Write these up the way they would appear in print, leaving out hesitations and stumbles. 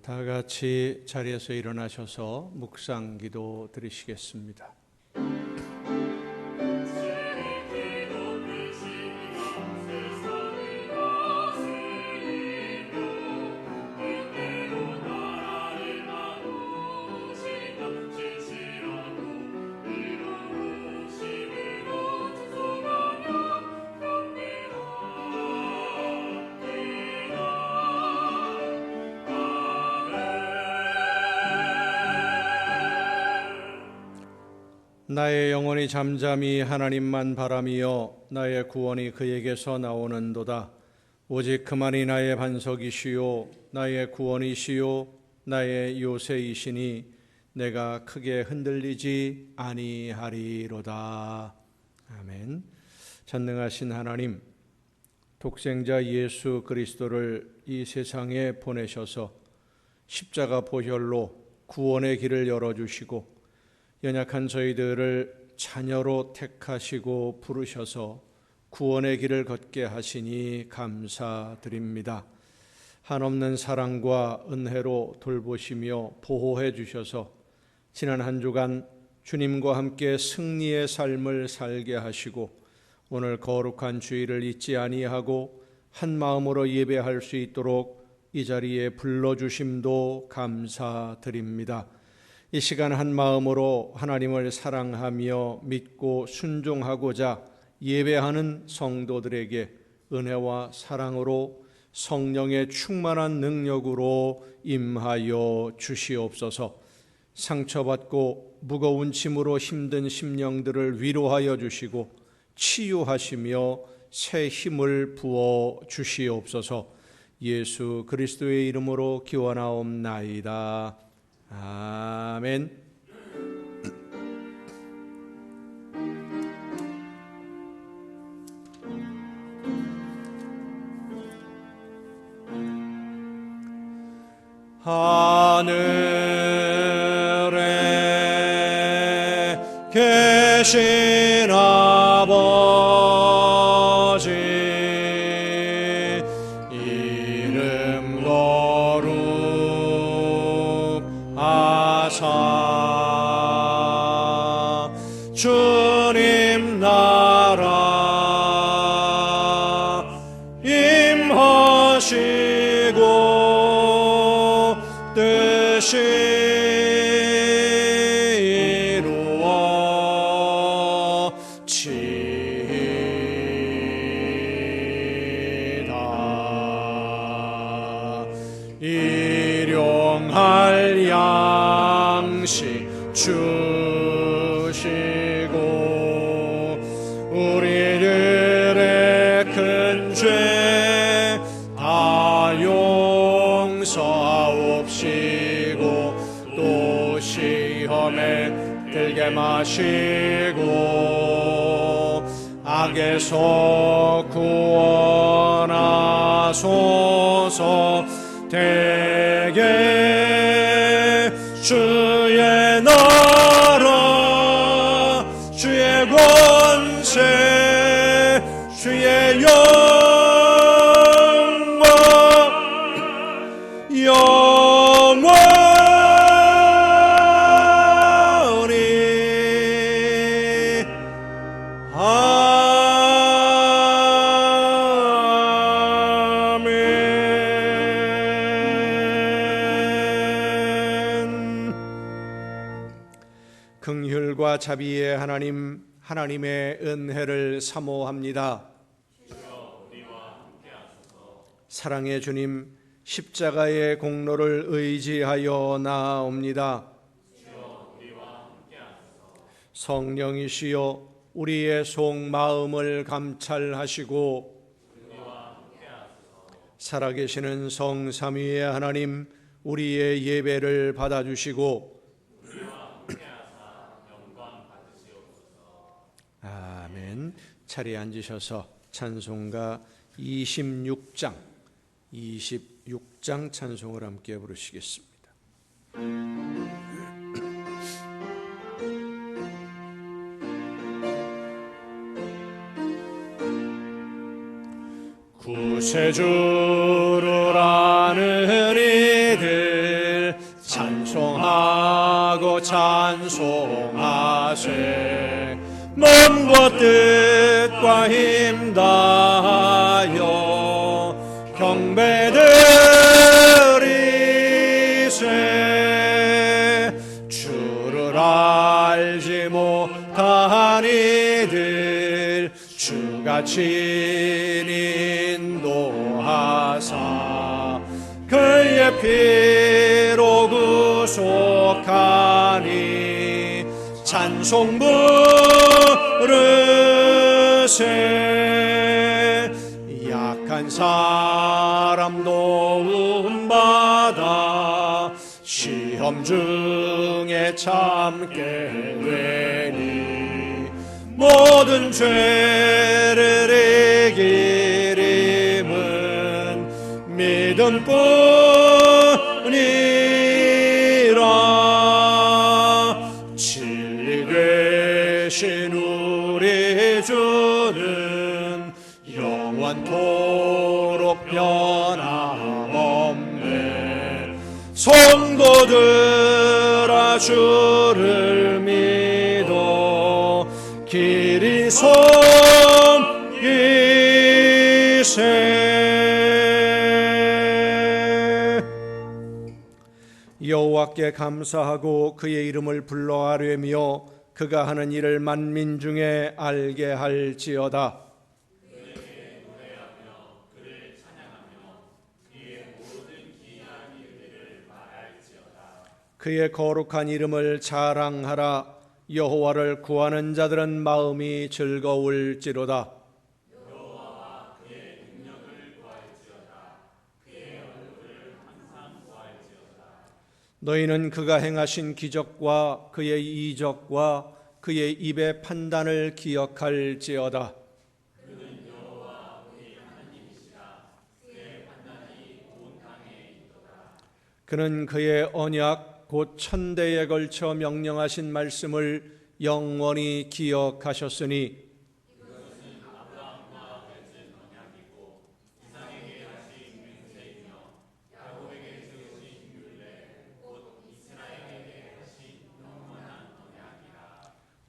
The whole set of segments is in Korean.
다 같이 자리에서 일어나셔서 묵상 기도 드리시겠습니다. 나의 영혼이 잠잠히 하나님만 바라미어 나의 구원이 그에게서 나오는도다. 오직 그만이 나의 반석이시요 나의 구원이시요 나의 요새이시니 내가 크게 흔들리지 아니하리로다. 아멘. 전능하신 하나님, 독생자 예수 그리스도를 이 세상에 보내셔서 십자가 보혈로 구원의 길을 열어주시고 연약한 저희들을 자녀로 택하시고 부르셔서 구원의 길을 걷게 하시니 감사드립니다. 한없는 사랑과 은혜로 돌보시며 보호해 주셔서 지난 한 주간 주님과 함께 승리의 삶을 살게 하시고 오늘 거룩한 주일을 잊지 아니하고 한 마음으로 예배할 수 있도록 이 자리에 불러주심도 감사드립니다. 이 시간 한 마음으로 하나님을 사랑하며 믿고 순종하고자 예배하는 성도들에게 은혜와 사랑으로 성령의 충만한 능력으로 임하여 주시옵소서. 상처받고 무거운 짐으로 힘든 심령들을 위로하여 주시고 치유하시며 새 힘을 부어 주시옵소서. 예수 그리스도의 이름으로 기원하옵나이다. 아멘. 하늘에 계신 아버지 이름 거룩하사 주님 나라 임하시고 뜻이 이루어지이다. 일용할 양식 주시고 우리들의 큰 죄 다 용서하옵시고 또 시험에 들게 마시고 악에서 구원하소서. 대개 주의 나라 주의 권세 주의 영광 영원히 아멘. 긍휼과 자비의 하나님, 하나님의 은혜를 사모합니다. 사랑의 주님, 십자가의 공로를 의지하여 나아옵니다. 성령이시여 우리의 속마음을 감찰하시고 살아계시는 성삼위의 하나님, 우리의 예배를 받아주시고 아멘. 자리에 앉으셔서 찬송가 26장 찬송을 함께 부르시겠습니다. 구세주를 아는 이들 주여 찬송하세. 몸과 뜻과 힘 다하여 경배드리세. 주를 알지 못한 이들 주같이 인도하사 그의 피로 구속하니 찬송 부르세. 약한 사람 도움받아 시험 중에 참게 되니 모든 죄를 이기림은 믿음뿐이라. 진리 되신 우리 주는 영원토록 변함없네. 성도들아 주를 믿어 길이 섬기세. 여호와께 감사하고 그의 이름을 불러 아뢰며 그가 하는 일을 만민 중에 알게 할지어다. 그의 거룩한 이름을 자랑하라. 여호와를 구하는 자들은 마음이 즐거울지로다. 여호와와 그의 능력을 구할지어다. 그의 얼굴을 항상 구할지어다. 너희는 그가 행하신 기적과 그의 이적과 그의 입의 판단을 기억할지어다. 그는 여호와 우리 하나님이시라. 그의 판단이 온 땅에 있도다. 그는 그의 언약 곧 천대에 걸쳐 명령하신 말씀을 영원히 기억하셨으니 이것은 아브라함과 맺은 언약이고 이삭에게 하신 맹세이며 야곱에게 세우신 율례 곧 이스라엘에게 하신 영원한 언약이라.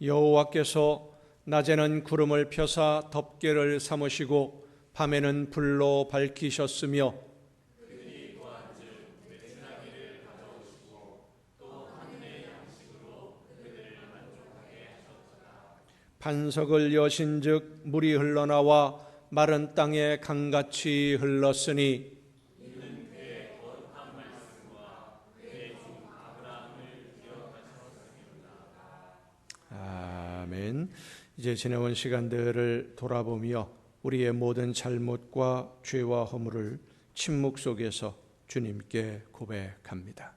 여호와께서 낮에는 구름을 펴사 덮개를 삼으시고 밤에는 불로 밝히셨으며 반석을 여신즉 물이 흘러나와 마른 땅에 강같이 흘렀으니 이는 그의 거룩한 말씀과 그의 종 아브라함을 기억하셨습니다. 아멘. 이제 지내온 시간들을 돌아보며 우리의 모든 잘못과 죄와 허물을 침묵 속에서 주님께 고백합니다.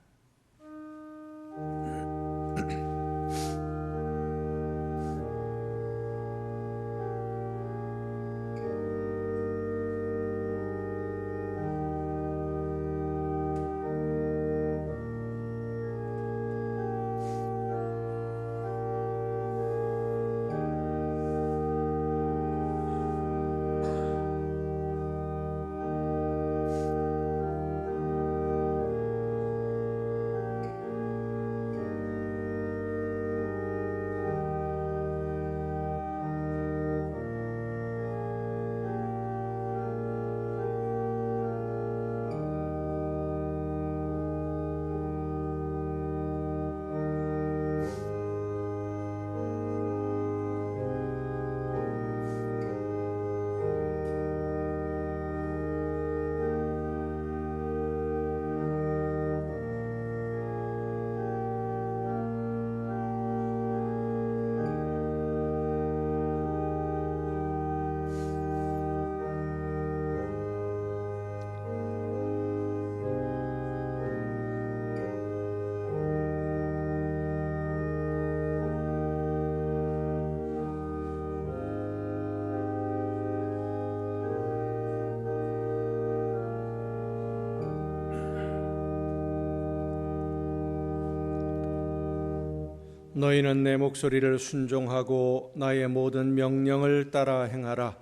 너희는 내 목소리를 순종하고 나의 모든 명령을 따라 행하라.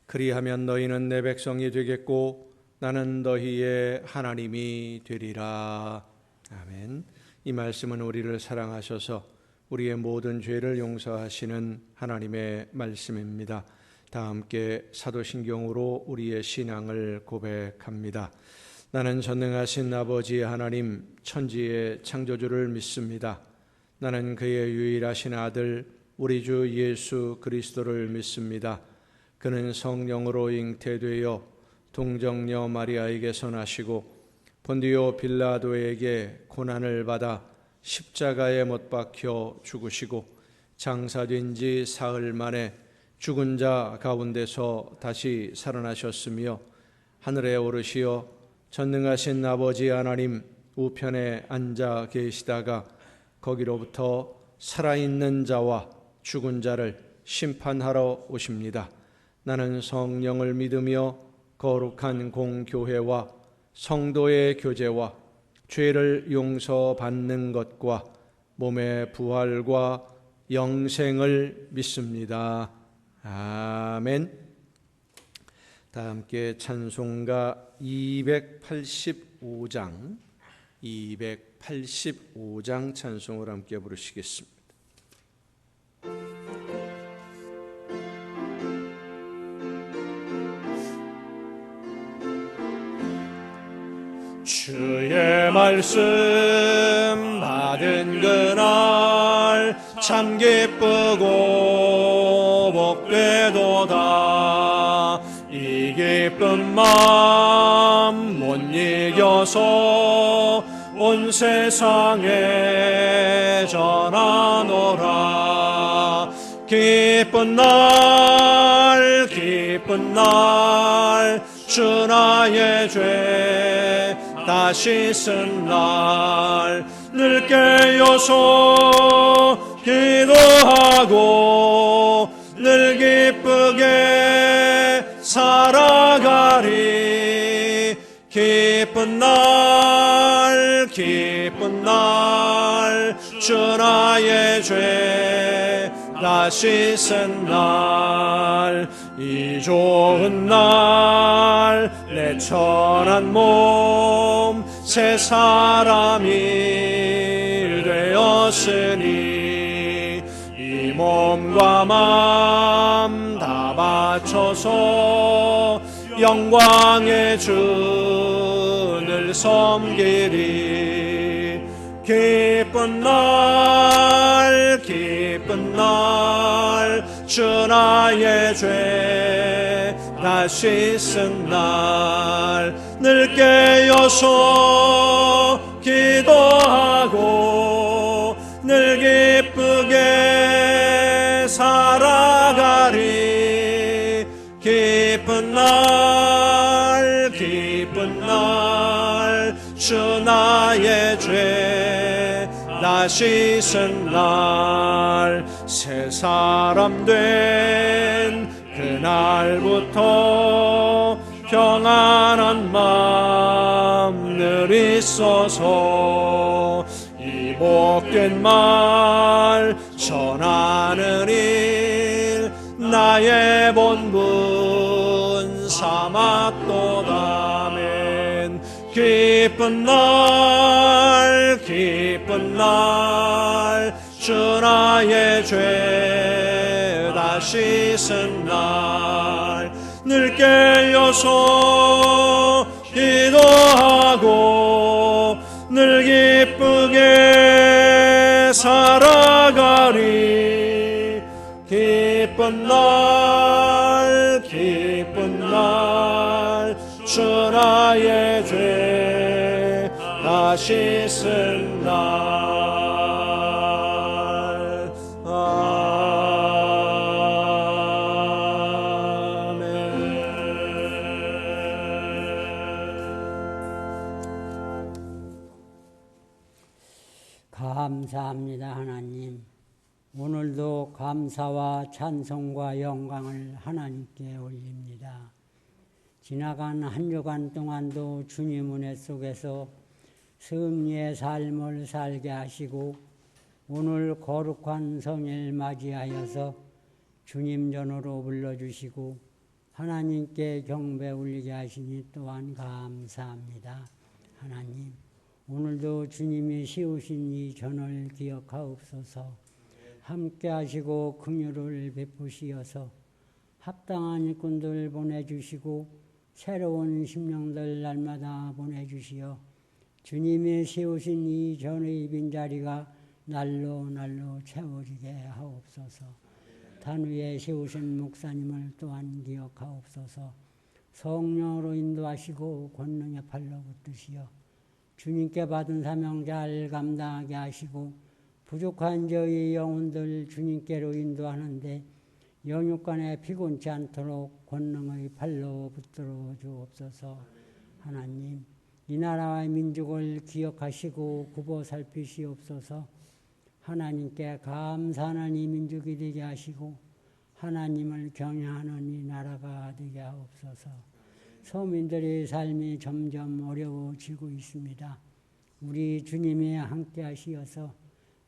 그리하면 너희는 내 백성이 되겠고 나는 너희의 하나님이 되리라. 아멘. 이 말씀은 우리를 사랑하셔서 우리의 모든 죄를 용서하시는 하나님의 말씀입니다. 다 함께 사도신경으로 우리의 신앙을 고백합니다. 나는 전능하신 아버지 하나님 천지의 창조주를 믿습니다. 나는 그의 유일하신 아들 우리 주 예수 그리스도를 믿습니다. 그는 성령으로 잉태되어 동정녀 마리아에게서 나시고 본디오 빌라도에게 고난을 받아 십자가에 못 박혀 죽으시고 장사된 지 사흘 만에 죽은 자 가운데서 다시 살아나셨으며 하늘에 오르시어 전능하신 아버지 하나님 우편에 앉아 계시다가 거기로부터 살아있는 자와 죽은 자를 심판하러 오십니다. 나는 성령을 믿으며 거룩한 공교회와 성도의 교제와 죄를 용서받는 것과 몸의 부활과 영생을 믿습니다. 아멘. 다 함께 찬송가 285장 찬송을 함께 부르시겠습니다. 주의 말씀 받은 그날 참 기쁘고 복되도다. 이 기쁜 마음 못 이겨서 온 세상에 전하노라. 기쁜 날 주 나의 죄 다시 쓴 날 늘 깨어서 기도하고 늘 기쁘게 살아가리. 기쁜 날 주 나의 죄 다시 쓴 날 이 좋은 날 내 천한 몸 새 사람이 되었으니 이 몸과 마음 다 바쳐서 영광의 주를 섬기리. 기쁜 날 주 나의 죄 다시 쓴 날 늘 깨어서 기도하고 늘 기쁘게 살아가리. 기쁜 날 주 나의 죄 다시 쓴 날 새 사람 된 그날부터 평안한 마음 늘 있어서 이 복된 말 전하는 일 나의 본분 삼았도다멘. 기쁜 날 주 나의 죄 다시 쓴 날 늘 깨어서 기도하고 늘 기쁘게 살아가리. 기쁜 날 주 나의 죄 다시 쓴 날. 감사합니다. 하나님, 오늘도 감사와 찬송과 영광을 하나님께 올립니다. 지나간 한 주간 동안도 주님 은혜 속에서 승리의 삶을 살게 하시고 오늘 거룩한 성일 맞이하여서 주님 전으로 불러주시고 하나님께 경배 올리게 하시니 또한 감사합니다. 하나님, 오늘도 주님이 세우신 이 전을 기억하옵소서. 함께 하시고 긍휼을 베푸시어서 합당한 일꾼들 보내주시고 새로운 심령들 날마다 보내주시어 주님이 세우신 이 전의 빈자리가 날로 채워지게 하옵소서. 단위에 세우신 목사님을 또한 기억하옵소서. 성령으로 인도하시고 권능의 팔로 붙드시어 주님께 받은 사명 잘 감당하게 하시고 부족한 저희 영혼들 주님께로 인도하는데 영육간에 피곤치 않도록 권능의 팔로 붙들어 주옵소서. 하나님, 이 나라와 민족을 기억하시고 굽어 살피시옵소서. 하나님께 감사하는 이 민족이 되게 하시고 하나님을 경외하는 이 나라가 되게 하옵소서. 서민들의 삶이 점점 어려워지고 있습니다. 우리 주님이 함께 하시어서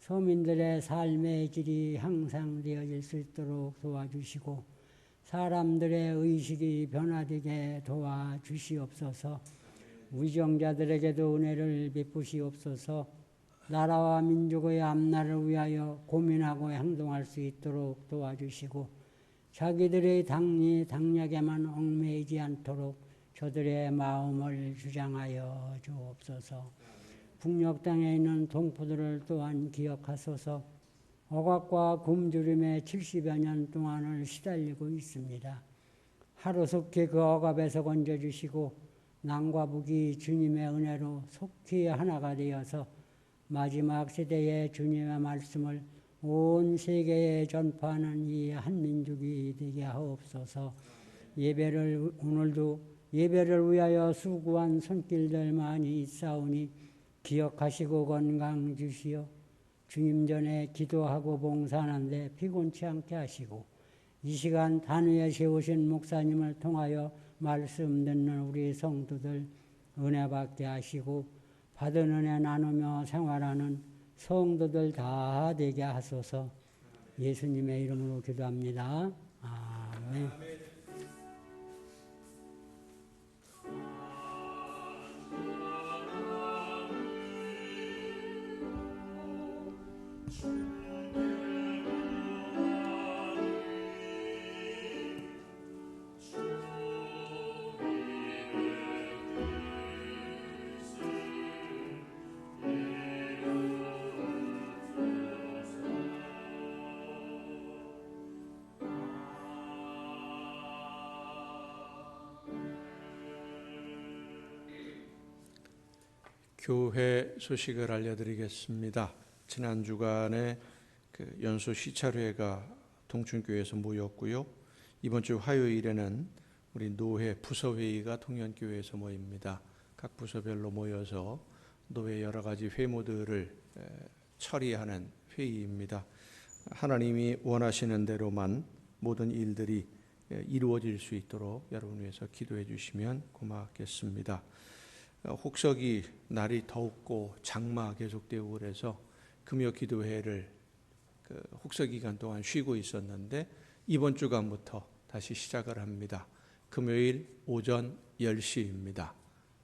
서민들의 삶의 질이 향상되어질 수 있도록 도와주시고 사람들의 의식이 변화되게 도와주시옵소서. 위정자들에게도 은혜를 베푸시옵소서. 나라와 민족의 앞날을 위하여 고민하고 행동할 수 있도록 도와주시고 자기들의 당력에만 얽매이지 않도록 저들의 마음을 주장하여 주옵소서. 북녘 땅에 있는 동포들을 또한 기억하소서. 억압과 굶주림에 70여 년 동안을 시달리고 있습니다. 하루속히 그 억압에서 건져주시고 남과 북이 주님의 은혜로 속히 하나가 되어서 마지막 세대에 주님의 말씀을 온 세계에 전파하는 이 한민족이 되게 하옵소서. 오늘도 예배를 위하여 수고한 손길들 많이 있사오니 기억하시고 건강 주시어 주님 전에 기도하고 봉사하는데 피곤치 않게 하시고 이 시간 단위에 세우신 목사님을 통하여 말씀 듣는 우리 성도들 은혜 받게 하시고 받은 은혜 나누며 생활하는 성도들 다 되게 하소서. 예수님의 이름으로 기도합니다. 아멘. 교회 소식을 알려드리겠습니다. 지난 주간에 연소 시찰회가 동춘교회에서 모였고요. 이번 주 화요일에는 우리 노회 부서회의가 통연교회에서 모입니다. 각 부서별로 모여서 노회 여러 가지 회무들을 처리하는 회의입니다. 하나님이 원하시는 대로만 모든 일들이 이루어질 수 있도록 여러분 위해서 기도해 주시면 고맙겠습니다. 혹석이 날이 덥고 장마 계속되고 그래서 금요 기도회를 혹석 기간 동안 쉬고 있었는데 이번 주간부터 다시 시작을 합니다. 금요일 오전 10시입니다.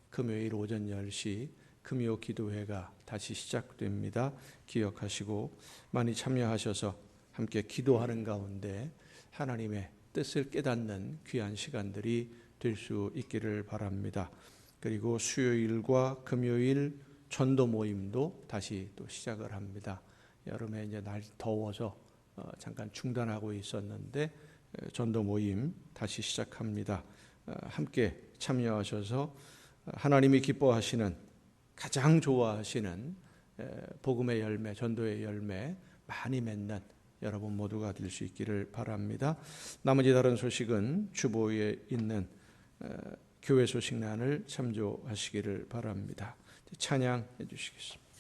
금요일 오전 10시 금요 기도회가 다시 시작됩니다. 기억하시고 많이 참여하셔서 함께 기도하는 가운데 하나님의 뜻을 깨닫는 귀한 시간들이 될 수 있기를 바랍니다. 그리고 수요일과 금요일 전도 모임도 다시 또 시작을 합니다. 여름에 이제 날이 더워서 잠깐 중단하고 있었는데 전도 모임 다시 시작합니다. 함께 참여하셔서 하나님이 기뻐하시는 가장 좋아하시는 복음의 열매, 전도의 열매 많이 맺는 여러분 모두가 될 수 있기를 바랍니다. 나머지 다른 소식은 주보에 있는 교회 소식란을 참조하시기를 바랍니다. 찬양해 주시겠습니다.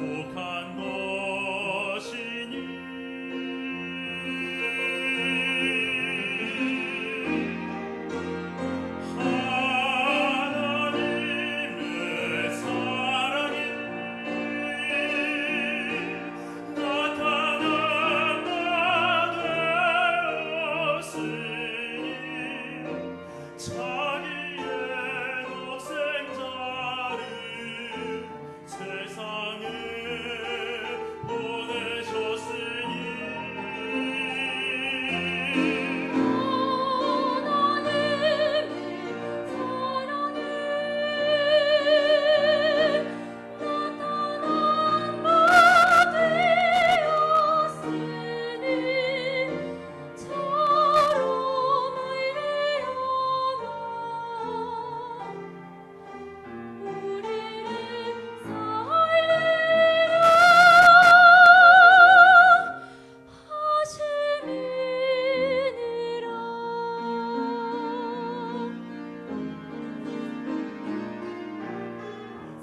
복한 것이니 하나님의 사랑이 나타난다 되었으니 자기의 독생자를 세상에 보내셨으니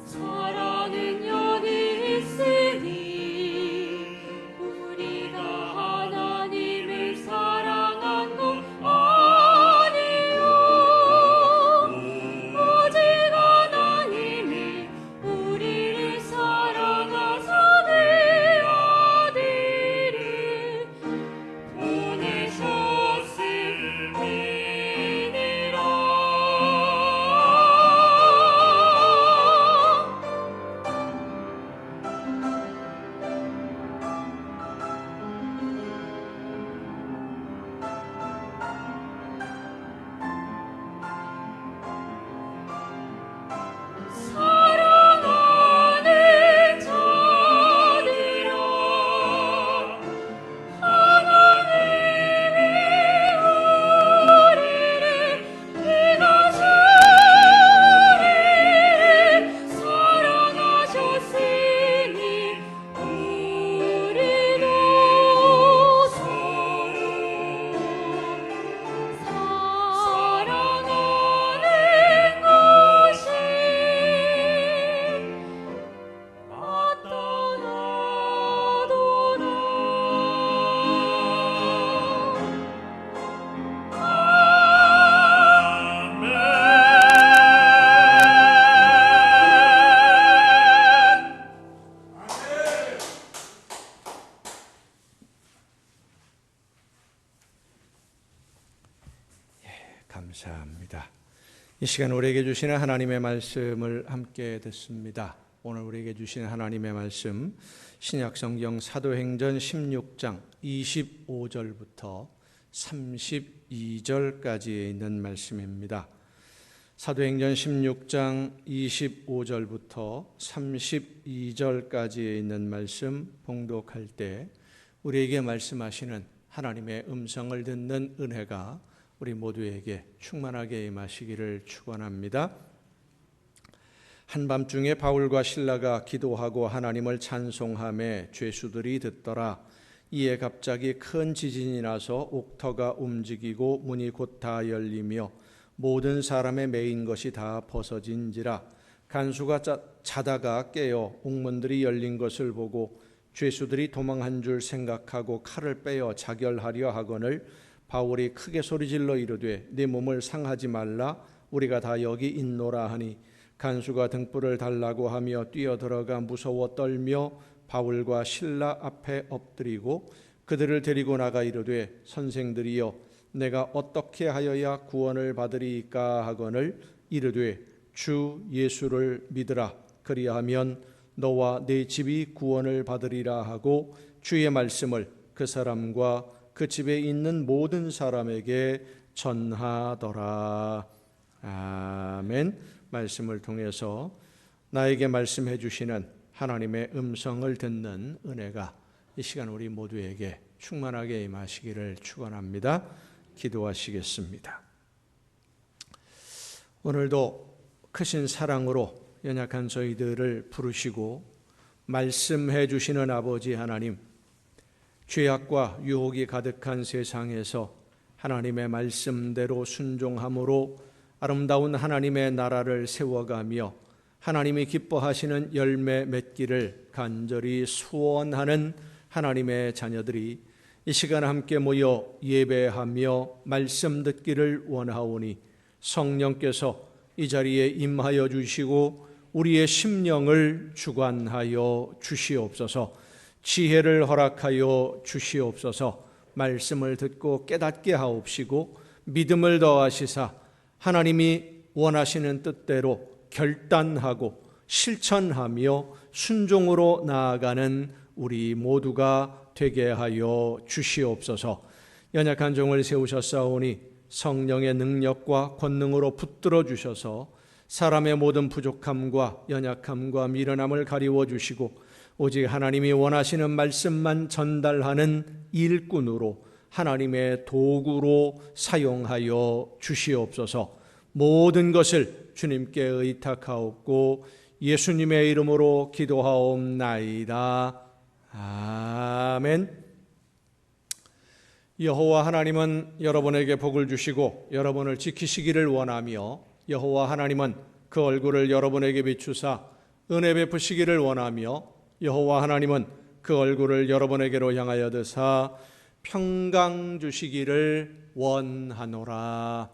사랑은 여기 있으니 우리가 하나님을 사랑한 것 아니요 오직 하나님이 우리를 사랑하사 내 아들을 보내셨음이니라. 사랑하는 자들아 하나님이 우리를 우리를 사랑하셨으니 우리도 서로 사랑하는 것이 감사합니다. 이 시간 우리에게 주시는 하나님의 말씀을 함께 듣습니다. 오늘 우리에게 주시는 하나님의 말씀 신약성경 사도행전 16장 25절부터 32절까지에 있는 말씀입니다. 사도행전 16장 25절부터 32절까지에 있는 말씀 봉독할 때 우리에게 말씀하시는 하나님의 음성을 듣는 은혜가 우리 모두에게 충만하게 임하시기를 축원합니다. 한밤중에 바울과 실라가 기도하고 하나님을 찬송하며 죄수들이 듣더라. 이에 갑자기 큰 지진이 나서 옥터가 움직이고 문이 곧 다 열리며 모든 사람의 매인 것이 다 벗어진지라. 간수가 자다가 깨어 옥문들이 열린 것을 보고 죄수들이 도망한 줄 생각하고 칼을 빼어 자결하려 하거늘 바울이 크게 소리질러 이르되 네 몸을 상하지 말라 우리가 다 여기 있노라 하니 간수가 등불을 달라고 하며 뛰어들어가 무서워 떨며 바울과 실라 앞에 엎드리고 그들을 데리고 나가 이르되 선생들이여 내가 어떻게 하여야 구원을 받으리이까 하거늘 이르되 주 예수를 믿으라 그리하면 너와 네 집이 구원을 받으리라 하고 주의 말씀을 그 사람과 그 집에 있는 모든 사람에게 전하더라. 아멘. 말씀을 통해서 나에게 말씀해 주시는 하나님의 음성을 듣는 은혜가 이 시간 우리 모두에게 충만하게 임하시기를 축원합니다. 기도하시겠습니다. 오늘도 크신 사랑으로 연약한 저희들을 부르시고 말씀해 주시는 아버지 하나님, 죄악과 유혹이 가득한 세상에서 하나님의 말씀대로 순종함으로 아름다운 하나님의 나라를 세워가며 하나님이 기뻐하시는 열매 맺기를 간절히 소원하는 하나님의 자녀들이 이 시간 함께 모여 예배하며 말씀 듣기를 원하오니 성령께서 이 자리에 임하여 주시고 우리의 심령을 주관하여 주시옵소서. 지혜를 허락하여 주시옵소서. 말씀을 듣고 깨닫게 하옵시고 믿음을 더하시사 하나님이 원하시는 뜻대로 결단하고 실천하며 순종으로 나아가는 우리 모두가 되게 하여 주시옵소서. 연약한 종을 세우셨사오니 성령의 능력과 권능으로 붙들어 주셔서 사람의 모든 부족함과 연약함과 미련함을 가리워 주시고 오직 하나님이 원하시는 말씀만 전달하는 일꾼으로 하나님의 도구로 사용하여 주시옵소서. 모든 것을 주님께 의탁하옵고 예수님의 이름으로 기도하옵나이다. 아멘. 여호와 하나님은 여러분에게 복을 주시고 여러분을 지키시기를 원하며 여호와 하나님은 그 얼굴을 여러분에게 비추사 은혜 베푸시기를 원하며 여호와 하나님은 그 얼굴을 여러분에게로 향하여 드사 평강 주시기를 원하노라.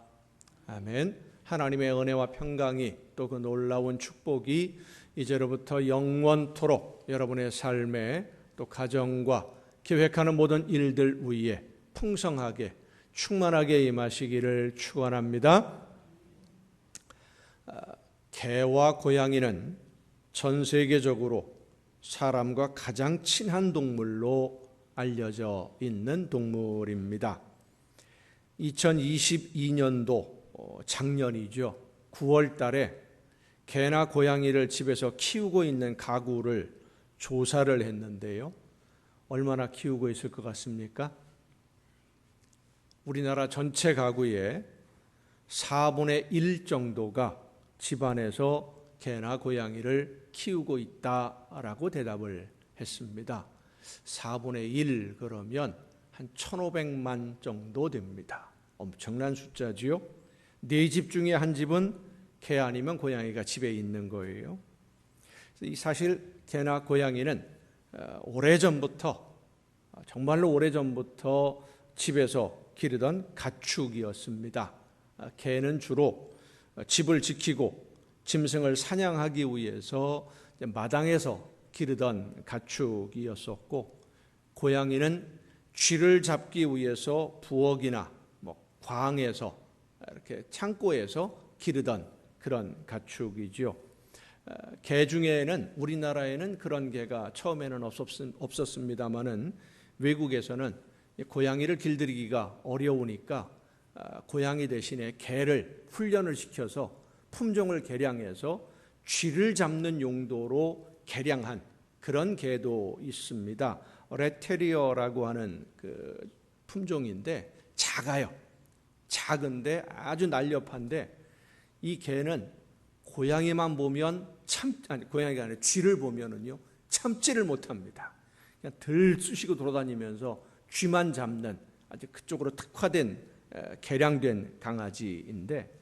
아멘. 하나님의 은혜와 평강이 또 그 놀라운 축복이 이제로부터 영원토록 여러분의 삶에 또 가정과 계획하는 모든 일들 위에 풍성하게 충만하게 임하시기를 축원합니다. 개와 고양이는 전 세계적으로 사람과 가장 친한 동물로 알려져 있는 동물입니다. 2022년도 작년이죠. 9월 달에 개나 고양이를 집에서 키우고 있는 가구를 조사를 했는데요. 얼마나 키우고 있을 것 같습니까? 우리나라 전체 가구의 4분의 1 정도가 집안에서 개나 고양이를 키우고 있다라고 대답을 했습니다. 4분의 1 그러면 한 1,500만 정도 됩니다. 엄청난 숫자지요. 4집 중에 한 집은 개 아니면 고양이가 집에 있는 거예요. 사실 개나 고양이는 오래전부터 정말로 오래전부터 집에서 기르던 가축이었습니다. 개는 주로 집을 지키고 짐승을 사냥하기 위해서 마당에서 기르던 가축이었었고 고양이는 쥐를 잡기 위해서 부엌이나 광에서 이렇게 창고에서 기르던 그런 가축이죠. 개 중에는 우리나라에는 그런 개가 처음에는 없었습니다마는 외국에서는 고양이를 길들이기가 어려우니까 고양이 대신에 개를 훈련을 시켜서 품종을 개량해서 쥐를 잡는 용도로 개량한 그런 개도 있습니다. 레테리어라고 하는 그 품종인데 작아요. 작은데 아주 날렵한데 이 개는 고양이만 보면 고양이가 아니라 쥐를 보면은요 참지를 못합니다. 그냥 들쑤시고 돌아다니면서 쥐만 잡는 아주 그쪽으로 특화된 개량된 강아지인데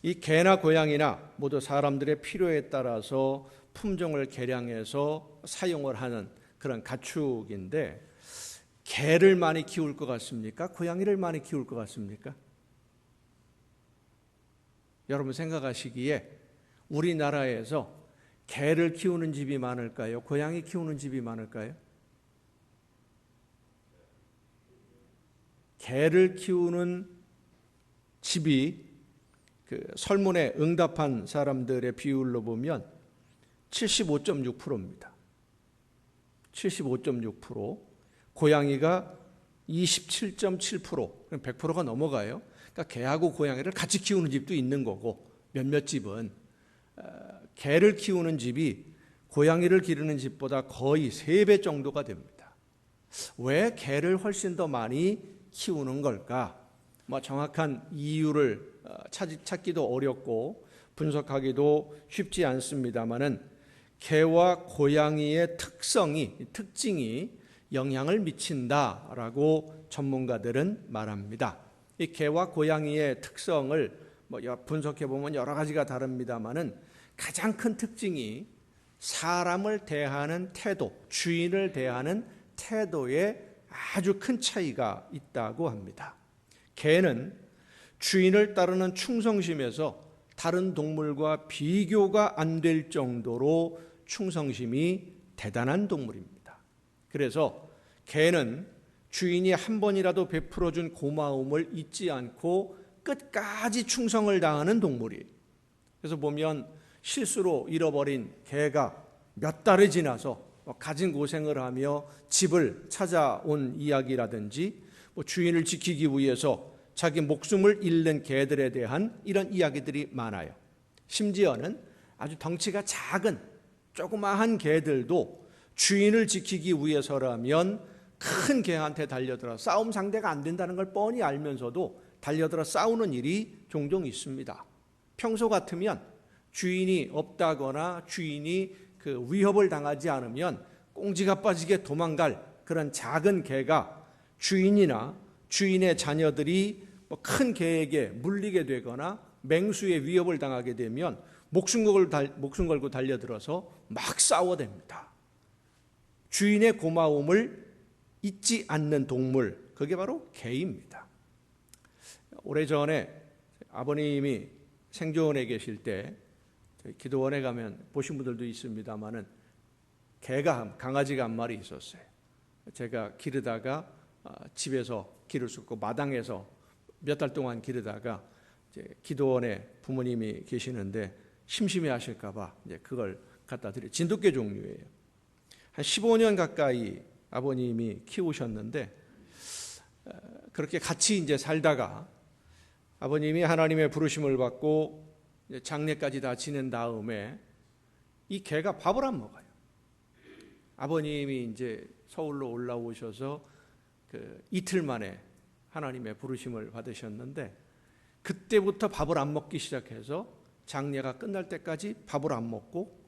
이 개나 고양이나 모두 사람들의 필요에 따라서 품종을 개량해서 사용을 하는 그런 가축인데 개를 많이 키울 것 같습니까? 고양이를 많이 키울 것 같습니까? 여러분 생각하시기에 우리나라에서 개를 키우는 집이 많을까요? 고양이 키우는 집이 많을까요? 개를 키우는 집이 그 설문에 응답한 사람들의 비율로 보면 75.6%입니다. 75.6%. 고양이가 27.7%. 100%가 넘어가요. 그러니까 개하고 고양이를 같이 키우는 집도 있는 거고 몇몇 집은 개를 키우는 집이 고양이를 기르는 집보다 거의 3배 정도가 됩니다. 왜 개를 훨씬 더 많이 키우는 걸까? 정확한 이유를 찾기도 어렵고 분석하기도 쉽지 않습니다만은 개와 고양이의 특징이 영향을 미친다라고 전문가들은 말합니다. 이 개와 고양이의 특성을 분석해 보면 여러 가지가 다릅니다만은 가장 큰 특징이 사람을 대하는 태도, 주인을 대하는 태도에 아주 큰 차이가 있다고 합니다. 개는 주인을 따르는 충성심에서 다른 동물과 비교가 안 될 정도로 충성심이 대단한 동물입니다. 그래서 개는 주인이 한 번이라도 베풀어준 고마움을 잊지 않고 끝까지 충성을 다하는 동물이에요. 그래서 보면 실수로 잃어버린 개가 몇 달이 지나서 가진 고생을 하며 집을 찾아온 이야기라든지 주인을 지키기 위해서 자기 목숨을 잃는 개들에 대한 이런 이야기들이 많아요. 심지어는 아주 덩치가 작은 조그마한 개들도 주인을 지키기 위해서라면 큰 개한테 달려들어 싸움 상대가 안 된다는 걸 뻔히 알면서도 달려들어 싸우는 일이 종종 있습니다. 평소 같으면 주인이 없다거나 주인이 그 위협을 당하지 않으면 꽁지가 빠지게 도망갈 그런 작은 개가 주인이나 주인의 자녀들이 큰 개에게 물리게 되거나 맹수의 위협을 당하게 되면 목숨 걸고 달려들어서 막 싸워댑니다. 주인의 고마움을 잊지 않는 동물, 그게 바로 개입니다. 오래전에 아버님이 생존에 계실 때 기도원에 가면 보신 분들도 있습니다만은 강아지가 한 마리 있었어요. 제가 기르다가 집에서 기를 수 없고 마당에서 몇 달 동안 기르다가 이제 기도원에 부모님이 계시는데 심심해하실까봐 이제 그걸 갖다 드려. 진돗개 종류예요. 한 15년 가까이 아버님이 키우셨는데 그렇게 같이 이제 살다가 아버님이 하나님의 부르심을 받고 장례까지 다 지낸 다음에 이 개가 밥을 안 먹어요. 아버님이 이제 서울로 올라오셔서 그 이틀 만에 하나님의 부르심을 받으셨는데 그때부터 밥을 안 먹기 시작해서 장례가 끝날 때까지 밥을 안 먹고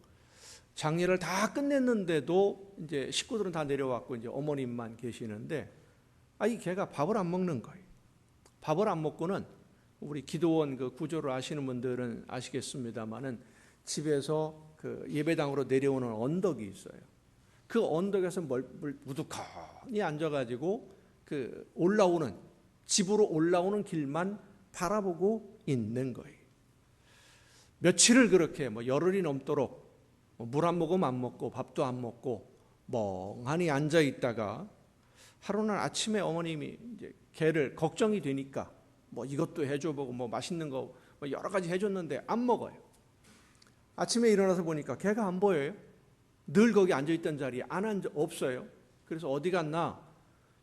장례를 다 끝냈는데도 이제 식구들은 다 내려왔고 이제 어머님만 계시는데 이 개가 밥을 안 먹는 거예요. 밥을 안 먹고는 우리 기도원 그 구조를 아시는 분들은 아시겠습니다만은 집에서 그 예배당으로 내려오는 언덕이 있어요. 그 언덕에서 무두커니 앉아가지고 그 집으로 올라오는 길만 바라보고 있는 거예요. 며칠을 그렇게 열흘이 넘도록 물 한 모금 안 먹고 밥도 안 먹고 멍하니 앉아 있다가 하루는 아침에 어머님이 이제 개를 걱정이 되니까 이것도 해줘보고 맛있는 거 여러 가지 해줬는데 안 먹어요. 아침에 일어나서 보니까 개가 안 보여요. 늘 거기 앉아있던 자리에 없어요. 그래서 어디 갔나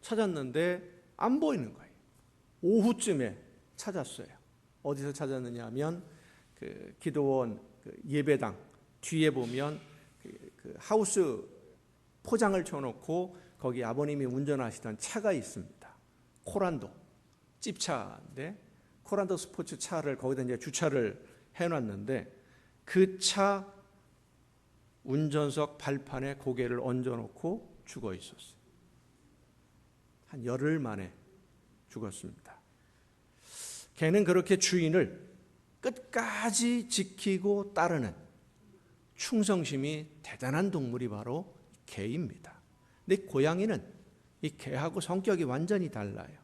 찾았는데 안 보이는 거예요. 오후쯤에 찾았어요. 어디서 찾았느냐 하면 그 기도원 그 예배당 뒤에 보면 그 하우스 포장을 쳐놓고 거기 아버님이 운전하시던 차가 있습니다. 코란도 찝차인데 코란도 스포츠 차를 거기다 이제 주차를 해놨는데 그 차 운전석 발판에 고개를 얹어놓고 죽어 있었어요. 한 열흘 만에 죽었습니다. 개는 그렇게 주인을 끝까지 지키고 따르는 충성심이 대단한 동물이 바로 개입니다. 근데 고양이는 이 개하고 성격이 완전히 달라요.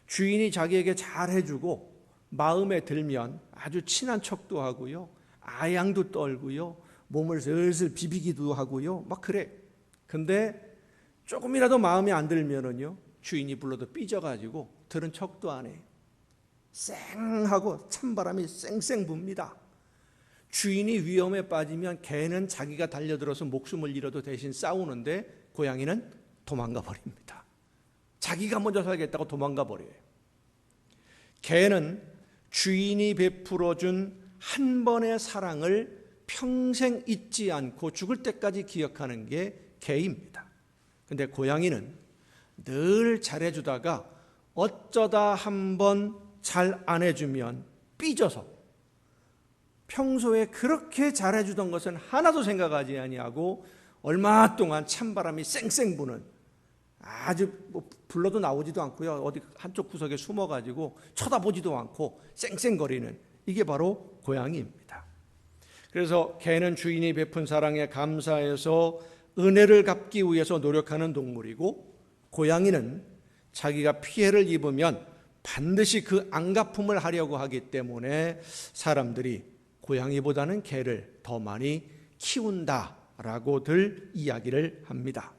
주인이 자기에게 잘해주고 마음에 들면 아주 친한 척도 하고요, 아양도 떨고요, 몸을 슬슬 비비기도 하고요, 막 그래. 근데 조금이라도 마음에 안 들면은요, 주인이 불러도 삐져가지고 들은 척도 안 해요. 쌩하고 찬바람이 쌩쌩 붑니다. 주인이 위험에 빠지면 개는 자기가 달려들어서 목숨을 잃어도 대신 싸우는데 고양이는 도망가 버립니다. 자기가 먼저 살겠다고 도망가 버려요. 개는 주인이 베풀어준 한 번의 사랑을 평생 잊지 않고 죽을 때까지 기억하는 게 개입니다. 근데 고양이는 늘 잘해주다가 어쩌다 한 번 잘 안 해주면 삐져서 평소에 그렇게 잘해주던 것은 하나도 생각하지 아니하고 얼마 동안 찬바람이 쌩쌩 부는, 아주 불러도 나오지도 않고요, 어디 한쪽 구석에 숨어가지고 쳐다보지도 않고 쌩쌩거리는, 이게 바로 고양이입니다. 그래서 개는 주인이 베푼 사랑에 감사해서 은혜를 갚기 위해서 노력하는 동물이고, 고양이는 자기가 피해를 입으면 반드시 그 안갚음을 하려고 하기 때문에 사람들이 고양이보다는 개를 더 많이 키운다라고들 이야기를 합니다.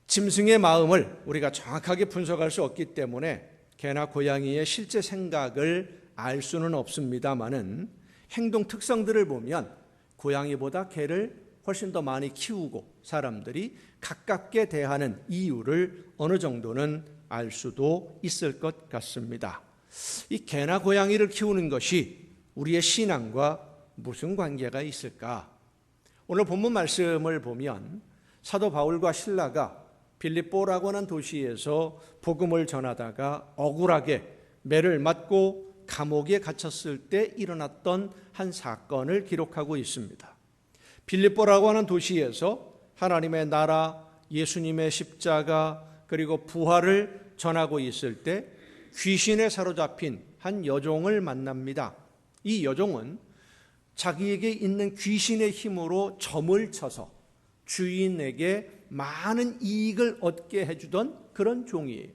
짐승의 마음을 우리가 정확하게 분석할 수 없기 때문에 개나 고양이의 실제 생각을 알 수는 없습니다마는 행동 특성들을 보면 고양이보다 개를 훨씬 더 많이 키우고 사람들이 가깝게 대하는 이유를 어느 정도는 알 수도 있을 것 같습니다. 이 개나 고양이를 키우는 것이 우리의 신앙과 무슨 관계가 있을까? 오늘 본문 말씀을 보면 사도 바울과 실라가 빌립보라고 하는 도시에서 복음을 전하다가 억울하게 매를 맞고 감옥에 갇혔을 때 일어났던 한 사건을 기록하고 있습니다. 빌립보라고 하는 도시에서 하나님의 나라, 예수님의 십자가, 그리고 부활을 전하고 있을 때 귀신에 사로잡힌 한 여종을 만납니다. 이 여종은 자기에게 있는 귀신의 힘으로 점을 쳐서 주인에게 많은 이익을 얻게 해주던 그런 종이에요.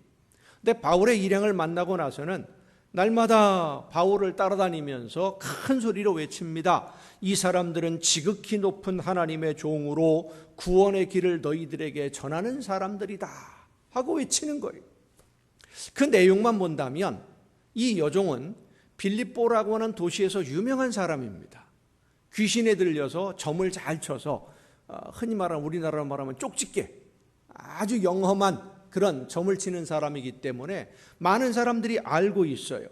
근데 바울의 일행을 만나고 나서는 날마다 바울을 따라다니면서 큰 소리로 외칩니다. 이 사람들은 지극히 높은 하나님의 종으로 구원의 길을 너희들에게 전하는 사람들이다 하고 외치는 거예요. 그 내용만 본다면 이 여종은 빌립보라고 하는 도시에서 유명한 사람입니다. 귀신에 들려서 점을 잘 쳐서 흔히 말하는 우리나라로 말하면 쪽집게, 아주 영험한 그런 점을 치는 사람이기 때문에 많은 사람들이 알고 있어요.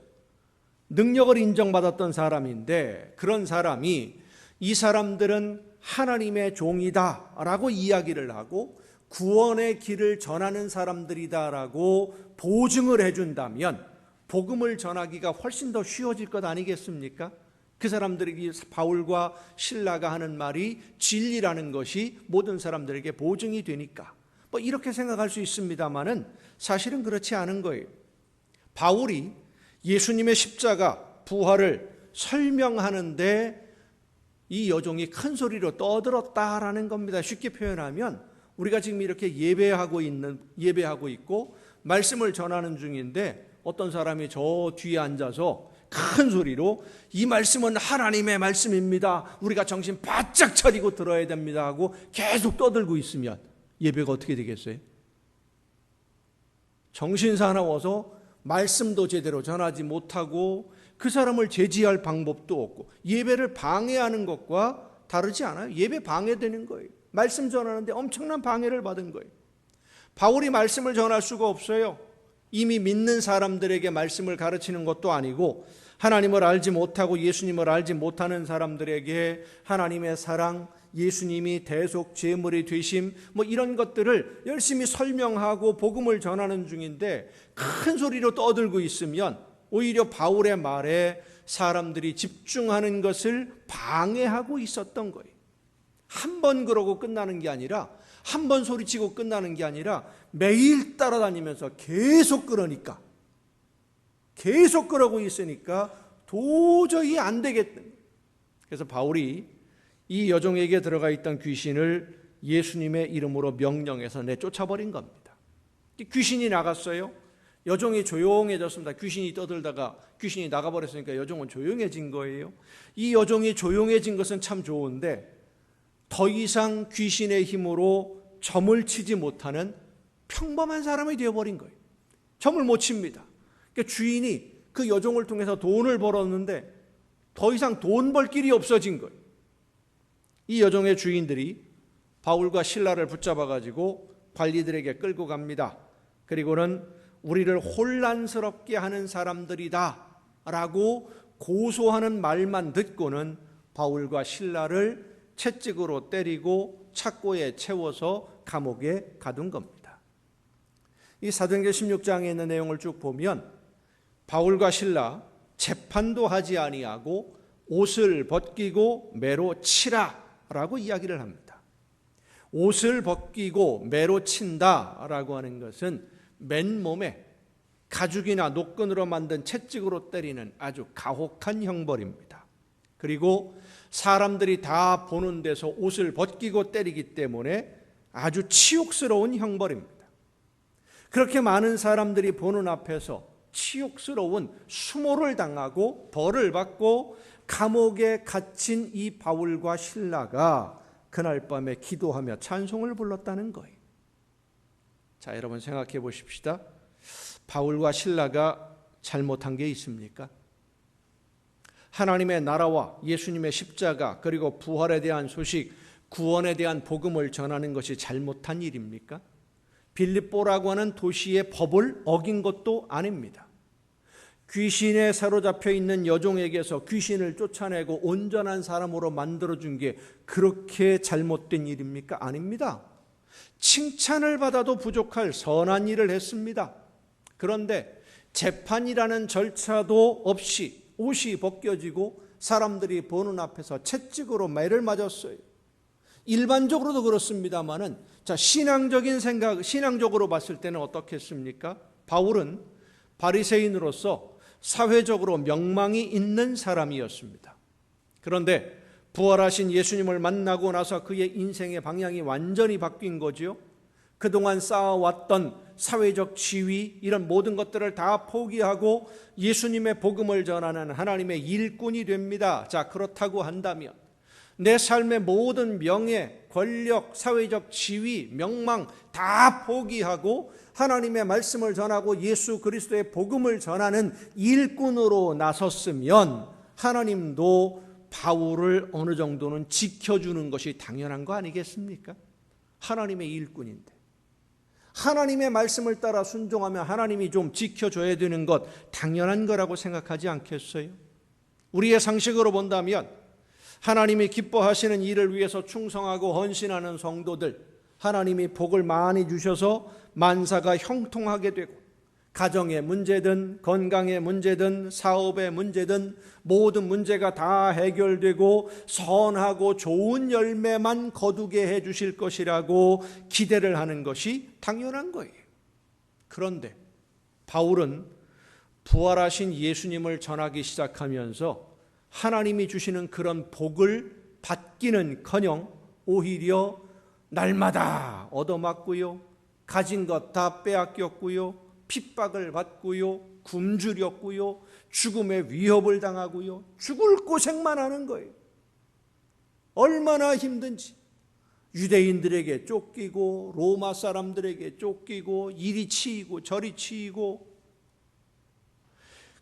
능력을 인정받았던 사람인데 그런 사람이 이 사람들은 하나님의 종이다 라고 이야기를 하고 구원의 길을 전하는 사람들이다라고 보증을 해준다면 복음을 전하기가 훨씬 더 쉬워질 것 아니겠습니까? 그 사람들에게 바울과 실라가 하는 말이 진리라는 것이 모든 사람들에게 보증이 되니까 뭐 이렇게 생각할 수 있습니다만은 사실은 그렇지 않은 거예요. 바울이 예수님의 십자가 부활을 설명하는데 이 여종이 큰 소리로 떠들었다라는 겁니다. 쉽게 표현하면 우리가 지금 이렇게 예배하고 있고 말씀을 전하는 중인데 어떤 사람이 저 뒤에 앉아서 큰 소리로 이 말씀은 하나님의 말씀입니다. 우리가 정신 바짝 차리고 들어야 됩니다 하고 계속 떠들고 있으면 예배가 어떻게 되겠어요? 정신 사나워서 말씀도 제대로 전하지 못하고 그 사람을 제지할 방법도 없고 예배를 방해하는 것과 다르지 않아요. 예배 방해되는 거예요. 말씀 전하는데 엄청난 방해를 받은 거예요. 바울이 말씀을 전할 수가 없어요. 이미 믿는 사람들에게 말씀을 가르치는 것도 아니고 하나님을 알지 못하고 예수님을 알지 못하는 사람들에게 하나님의 사랑, 예수님이 대속 제물이 되심 뭐 이런 것들을 열심히 설명하고 복음을 전하는 중인데 큰 소리로 떠들고 있으면 오히려 바울의 말에 사람들이 집중하는 것을 방해하고 있었던 거예요. 한 번 그러고 끝나는 게 아니라 한 번 소리치고 끝나는 게 아니라 매일 따라다니면서 계속 그러니까 계속 그러고 있으니까 도저히 안 되겠다. 그래서 바울이 이 여종에게 들어가 있던 귀신을 예수님의 이름으로 명령해서 내쫓아버린 겁니다. 귀신이 나갔어요. 여종이 조용해졌습니다. 귀신이 떠들다가 귀신이 나가버렸으니까 여종은 조용해진 거예요. 이 여종이 조용해진 것은 참 좋은데 더 이상 귀신의 힘으로 점을 치지 못하는 평범한 사람이 되어버린 거예요. 점을 못 칩니다. 그러니까 주인이 그 여종을 통해서 돈을 벌었는데 더 이상 돈 벌 길이 없어진 거예요. 이 여종의 주인들이 바울과 실라를 붙잡아가지고 관리들에게 끌고 갑니다. 그리고는 우리를 혼란스럽게 하는 사람들이다 라고 고소하는 말만 듣고는 바울과 실라를 채찍으로 때리고 착고에 채워서 감옥에 가둔 겁니다. 이 사도행전 16장에 있는 내용을 쭉 보면 바울과 실라 재판도 하지 아니하고 옷을 벗기고 매로 치라 라고 이야기를 합니다. 옷을 벗기고 매로 친다라고 하는 것은 맨몸에 가죽이나 노끈으로 만든 채찍으로 때리는 아주 가혹한 형벌입니다. 그리고 사람들이 다 보는 데서 옷을 벗기고 때리기 때문에 아주 치욕스러운 형벌입니다. 그렇게 많은 사람들이 보는 앞에서 치욕스러운 수모를 당하고 벌을 받고 감옥에 갇힌 이 바울과 실라가 그날 밤에 기도하며 찬송을 불렀다는 거예요. 자, 여러분 생각해 보십시다. 바울과 실라가 잘못한 게 있습니까? 하나님의 나라와 예수님의 십자가 그리고 부활에 대한 소식, 구원에 대한 복음을 전하는 것이 잘못한 일입니까? 빌립보라고 하는 도시의 법을 어긴 것도 아닙니다. 귀신에 사로잡혀 있는 여종에게서 귀신을 쫓아내고 온전한 사람으로 만들어준 게 그렇게 잘못된 일입니까? 아닙니다. 칭찬을 받아도 부족할 선한 일을 했습니다. 그런데 재판이라는 절차도 없이 옷이 벗겨지고 사람들이 보는 앞에서 채찍으로 매를 맞았어요. 일반적으로도 그렇습니다만은 신앙적인 생각, 신앙적으로 봤을 때는 어떻겠습니까? 바울은 바리새인으로서 사회적으로 명망이 있는 사람이었습니다. 그런데 부활하신 예수님을 만나고 나서 그의 인생의 방향이 완전히 바뀐 거죠. 그동안 쌓아왔던 사회적 지위, 이런 모든 것들을 다 포기하고 예수님의 복음을 전하는 하나님의 일꾼이 됩니다. 자, 그렇다고 한다면 내 삶의 모든 명예, 권력, 사회적 지위, 명망 다 포기하고 하나님의 말씀을 전하고 예수 그리스도의 복음을 전하는 일꾼으로 나섰으면 하나님도 바울을 어느 정도는 지켜주는 것이 당연한 거 아니겠습니까? 하나님의 일꾼인데 하나님의 말씀을 따라 순종하면 하나님이 좀 지켜줘야 되는 것 당연한 거라고 생각하지 않겠어요? 우리의 상식으로 본다면 하나님이 기뻐하시는 일을 위해서 충성하고 헌신하는 성도들, 하나님이 복을 많이 주셔서 만사가 형통하게 되고 가정의 문제든 건강의 문제든 사업의 문제든 모든 문제가 다 해결되고 선하고 좋은 열매만 거두게 해 주실 것이라고 기대를 하는 것이 당연한 거예요. 그런데 바울은 부활하신 예수님을 전하기 시작하면서 하나님이 주시는 그런 복을 받기는커녕 오히려 날마다 얻어맞고요, 가진 것 다 빼앗겼고요, 핍박을 받고요, 굶주렸고요, 죽음의 위협을 당하고요, 죽을 고생만 하는 거예요. 얼마나 힘든지. 유대인들에게 쫓기고 로마 사람들에게 쫓기고 이리 치이고 저리 치이고.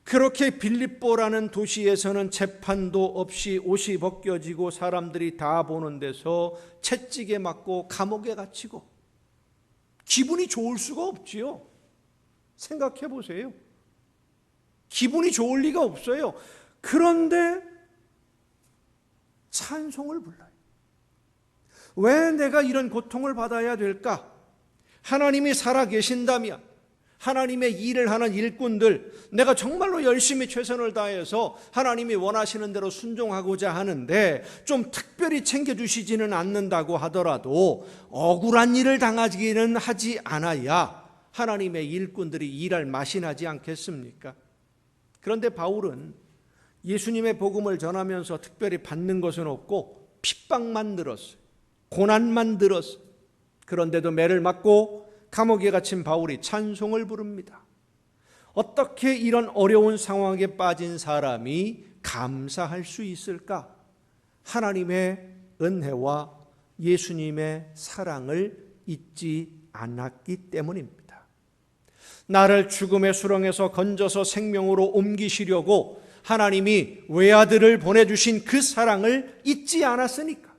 그렇게 빌립보라는 도시에서는 재판도 없이 옷이 벗겨지고 사람들이 다 보는 데서 채찍에 맞고 감옥에 갇히고. 기분이 좋을 수가 없지요. 생각해 보세요. 기분이 좋을 리가 없어요. 그런데 찬송을 불러요. 왜 내가 이런 고통을 받아야 될까? 하나님이 살아계신다면 하나님의 일을 하는 일꾼들, 내가 정말로 열심히 최선을 다해서 하나님이 원하시는 대로 순종하고자 하는데 좀 특별히 챙겨주시지는 않는다고 하더라도 억울한 일을 당하기는 하지 않아야 하나님의 일꾼들이 일할 맛이 나지 않겠습니까? 그런데 바울은 예수님의 복음을 전하면서 특별히 받는 것은 없고 핍박만 들었어요. 고난만 들었어요. 그런데도 매를 맞고 감옥에 갇힌 바울이 찬송을 부릅니다. 어떻게 이런 어려운 상황에 빠진 사람이 감사할 수 있을까? 하나님의 은혜와 예수님의 사랑을 잊지 않았기 때문입니다. 나를 죽음의 수렁에서 건져서 생명으로 옮기시려고 하나님이 외아들을 보내주신 그 사랑을 잊지 않았으니까.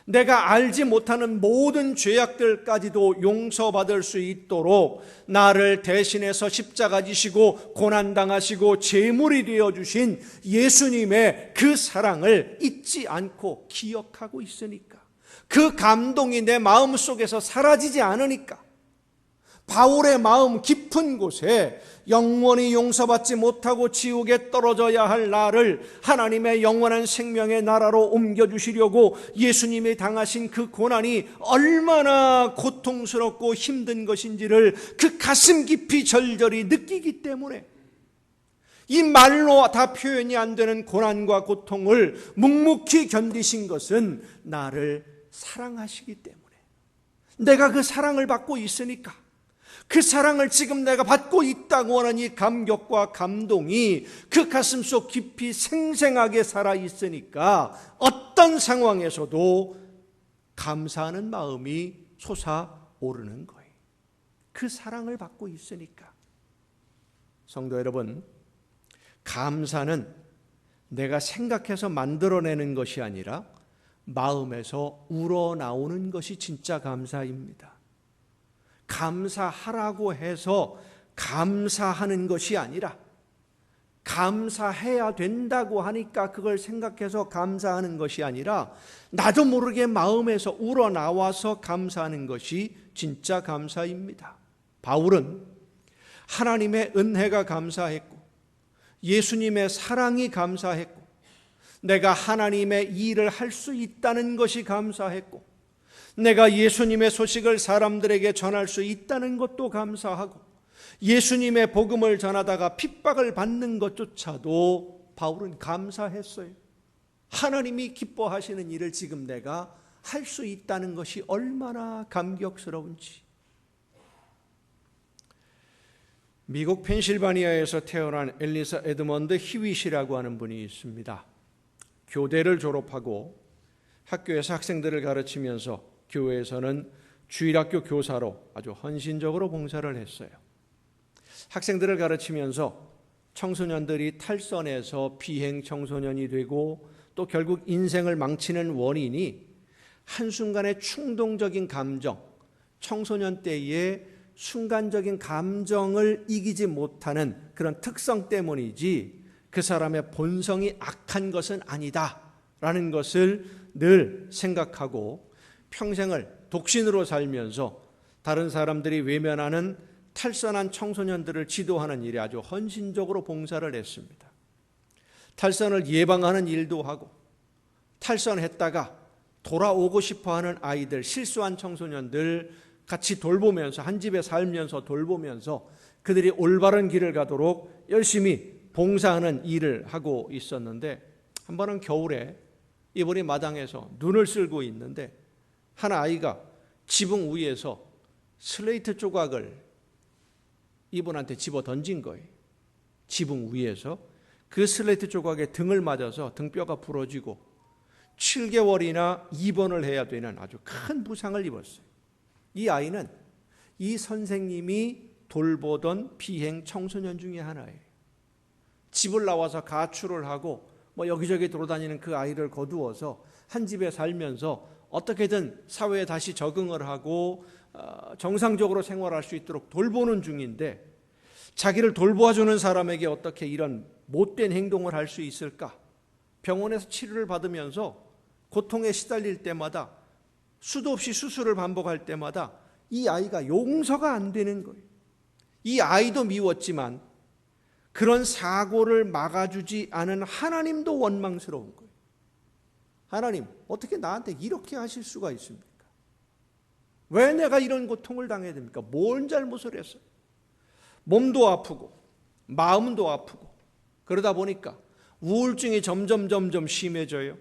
내가 알지 못하는 모든 죄악들까지도 용서받을 수 있도록 나를 대신해서 십자가 지시고 고난당하시고 제물이 되어주신 예수님의 그 사랑을 잊지 않고 기억하고 있으니까. 그 감동이 내 마음속에서 사라지지 않으니까. 바울의 마음 깊은 곳에 영원히 용서받지 못하고 지옥에 떨어져야 할 나를 하나님의 영원한 생명의 나라로 옮겨주시려고 예수님이 당하신 그 고난이 얼마나 고통스럽고 힘든 것인지를 그 가슴 깊이 절절히 느끼기 때문에 이 말로 다 표현이 안 되는 고난과 고통을 묵묵히 견디신 것은 나를 사랑하시기 때문에, 내가 그 사랑을 받고 있으니까, 그 사랑을 지금 내가 받고 있다고 하는 이 감격과 감동이 그 가슴속 깊이 생생하게 살아있으니까 어떤 상황에서도 감사하는 마음이 솟아오르는 거예요. 그 사랑을 받고 있으니까. 성도 여러분, 감사는 내가 생각해서 만들어내는 것이 아니라 마음에서 우러나오는 것이 진짜 감사입니다. 감사하라고 해서 감사하는 것이 아니라 감사해야 된다고 하니까 그걸 생각해서 감사하는 것이 아니라 나도 모르게 마음에서 우러나와서 감사하는 것이 진짜 감사입니다. 바울은 하나님의 은혜가 감사했고 예수님의 사랑이 감사했고 내가 하나님의 일을 할 수 있다는 것이 감사했고 내가 예수님의 소식을 사람들에게 전할 수 있다는 것도 감사하고 예수님의 복음을 전하다가 핍박을 받는 것조차도 바울은 감사했어요. 하나님이 기뻐하시는 일을 지금 내가 할 수 있다는 것이 얼마나 감격스러운지. 미국 펜실바니아에서 태어난 엘리사 에드먼드 히윗이라고 하는 분이 있습니다. 교대를 졸업하고 학교에서 학생들을 가르치면서 교회에서는 주일학교 교사로 아주 헌신적으로 봉사를 했어요. 학생들을 가르치면서 청소년들이 탈선해서 비행 청소년이 되고 또 결국 인생을 망치는 원인이 한순간의 충동적인 감정, 청소년 때의 순간적인 감정을 이기지 못하는 그런 특성 때문이지 그 사람의 본성이 악한 것은 아니다라는 것을 늘 생각하고 평생을 독신으로 살면서 다른 사람들이 외면하는 탈선한 청소년들을 지도하는 일에 아주 헌신적으로 봉사를 했습니다. 탈선을 예방하는 일도 하고 탈선했다가 돌아오고 싶어하는 아이들, 실수한 청소년들 같이 돌보면서 한 집에 살면서 돌보면서 그들이 올바른 길을 가도록 열심히 봉사하는 일을 하고 있었는데 한 번은 겨울에 이분이 마당에서 눈을 쓸고 있는데 한 아이가 지붕 위에서 슬레이트 조각을 이분한테 집어 던진 거예요. 지붕 위에서 그 슬레이트 조각에 등을 맞아서 등뼈가 부러지고 7개월이나 입원을 해야 되는 아주 큰 부상을 입었어요. 이 아이는 이 선생님이 돌보던 비행 청소년 중에 하나예요. 집을 나와서 가출을 하고 여기저기 돌아다니는 그 아이를 거두어서 한 집에 살면서 어떻게든 사회에 다시 적응을 하고 정상적으로 생활할 수 있도록 돌보는 중인데 자기를 돌보아주는 사람에게 어떻게 이런 못된 행동을 할 수 있을까? 병원에서 치료를 받으면서 고통에 시달릴 때마다 수도 없이 수술을 반복할 때마다 이 아이가 용서가 안 되는 거예요. 이 아이도 미웠지만 그런 사고를 막아주지 않은 하나님도 원망스러운 거예요. 하나님, 어떻게 나한테 이렇게 하실 수가 있습니까? 왜 내가 이런 고통을 당해야 됩니까? 뭔 잘못을 했어요? 몸도 아프고 마음도 아프고 그러다 보니까 우울증이 점점 심해져요.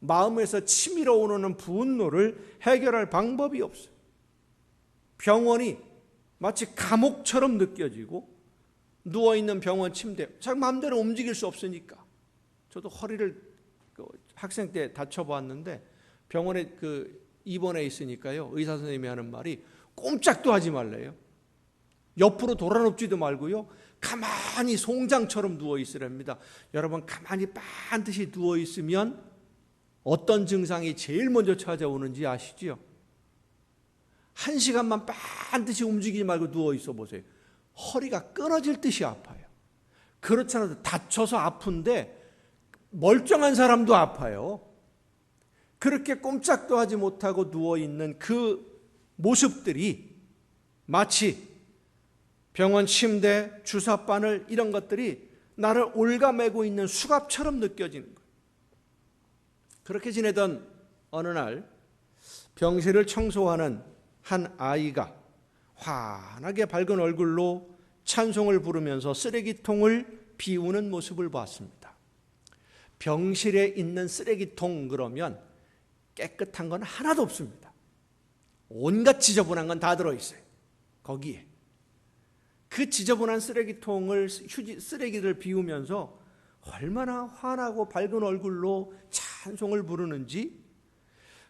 마음에서 치밀어 오르는 분노를 해결할 방법이 없어요. 병원이 마치 감옥처럼 느껴지고 누워있는 병원 침대, 자기 마음대로 움직일 수 없으니까. 저도 허리를 학생 때 다쳐봤는데 병원에 입원해 있으니까요, 의사 선생님이 하는 말이 꼼짝도 하지 말래요. 옆으로 돌아눕지도 말고요, 가만히 송장처럼 누워있으랍니다. 여러분, 가만히 반드시 누워있으면 어떤 증상이 제일 먼저 찾아오는지 아시죠? 1시간만 반드시 움직이지 말고 누워있어 보세요. 허리가 끊어질 듯이 아파요. 그렇지 않아도 다쳐서 아픈데 멀쩡한 사람도 아파요. 그렇게 꼼짝도 하지 못하고 누워있는 그 모습들이 마치 병원 침대, 주사바늘 이런 것들이 나를 올가매고 있는 수갑처럼 느껴지는 거예요. 그렇게 지내던 어느 날 병실을 청소하는 한 아이가 환하게 밝은 얼굴로 찬송을 부르면서 쓰레기통을 비우는 모습을 봤습니다. 병실에 있는 쓰레기통 그러면 깨끗한 건 하나도 없습니다. 온갖 지저분한 건 다 들어있어요. 거기에. 그 지저분한 쓰레기통을, 쓰레기를 비우면서 얼마나 환하고 밝은 얼굴로 찬송을 부르는지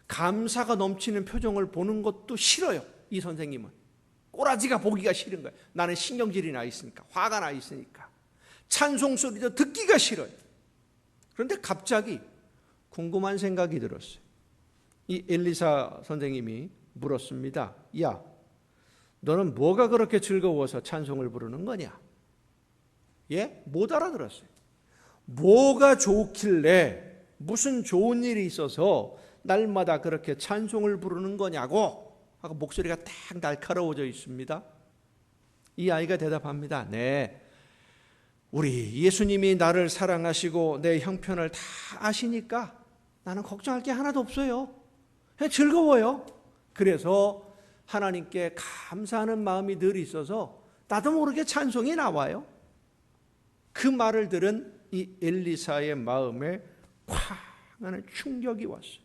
감사가 넘치는 표정을 보는 것도 싫어요. 이 선생님은 꼬라지가 보기가 싫은 거예요. 나는 신경질이 나 있으니까, 화가 나 있으니까 찬송 소리도 듣기가 싫어요. 그런데 갑자기 궁금한 생각이 들었어요. 이 엘리사 선생님이 물었습니다. 야, 너는 뭐가 그렇게 즐거워서 찬송을 부르는 거냐? 예? 못 알아들었어요. 뭐가 좋길래, 무슨 좋은 일이 있어서 날마다 그렇게 찬송을 부르는 거냐고 하고 목소리가 딱 날카로워져 있습니다. 이 아이가 대답합니다. 네, 우리 예수님이 나를 사랑하시고 내 형편을 다 아시니까 나는 걱정할 게 하나도 없어요. 그냥 즐거워요. 그래서 하나님께 감사하는 마음이 늘 있어서 나도 모르게 찬송이 나와요. 그 말을 들은 이 엘리사의 마음에 콱 하는 충격이 왔어요.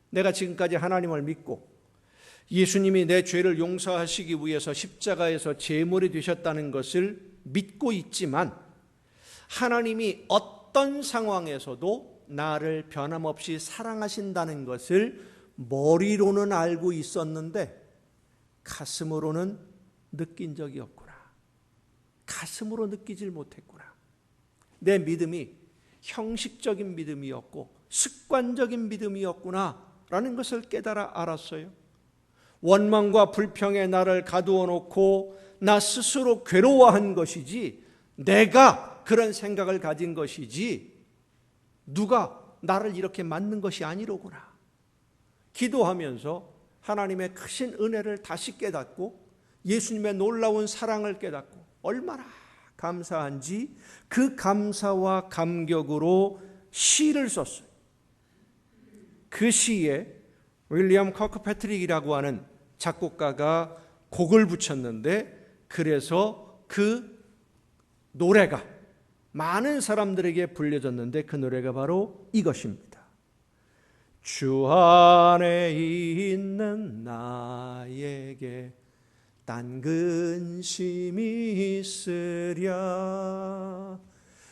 내가 지금까지 하나님을 믿고 예수님이 내 죄를 용서하시기 위해서 십자가에서 제물이 되셨다는 것을 믿고 있지만 하나님이 어떤 상황에서도 나를 변함없이 사랑하신다는 것을 머리로는 알고 있었는데 가슴으로는 느낀 적이 없구나. 가슴으로 느끼질 못했구나. 내 믿음이 형식적인 믿음이었고 습관적인 믿음이었구나 라는 것을 깨달아 알았어요. 원망과 불평에 나를 가두어 놓고 나 스스로 괴로워한 것이지 내가 그런 생각을 가진 것이지 누가 나를 이렇게 만든 것이 아니로구나. 기도하면서 하나님의 크신 은혜를 다시 깨닫고 예수님의 놀라운 사랑을 깨닫고 얼마나 감사한지 그 감사와 감격으로 시를 썼어요. 그 시에 윌리엄 커크패트릭이라고 하는 작곡가가 곡을 붙였는데 그래서 그 노래가 많은 사람들에게 불려졌는데 그 노래가 바로 이것입니다. 주 안에 있는 나에게 딴 근심이 있으랴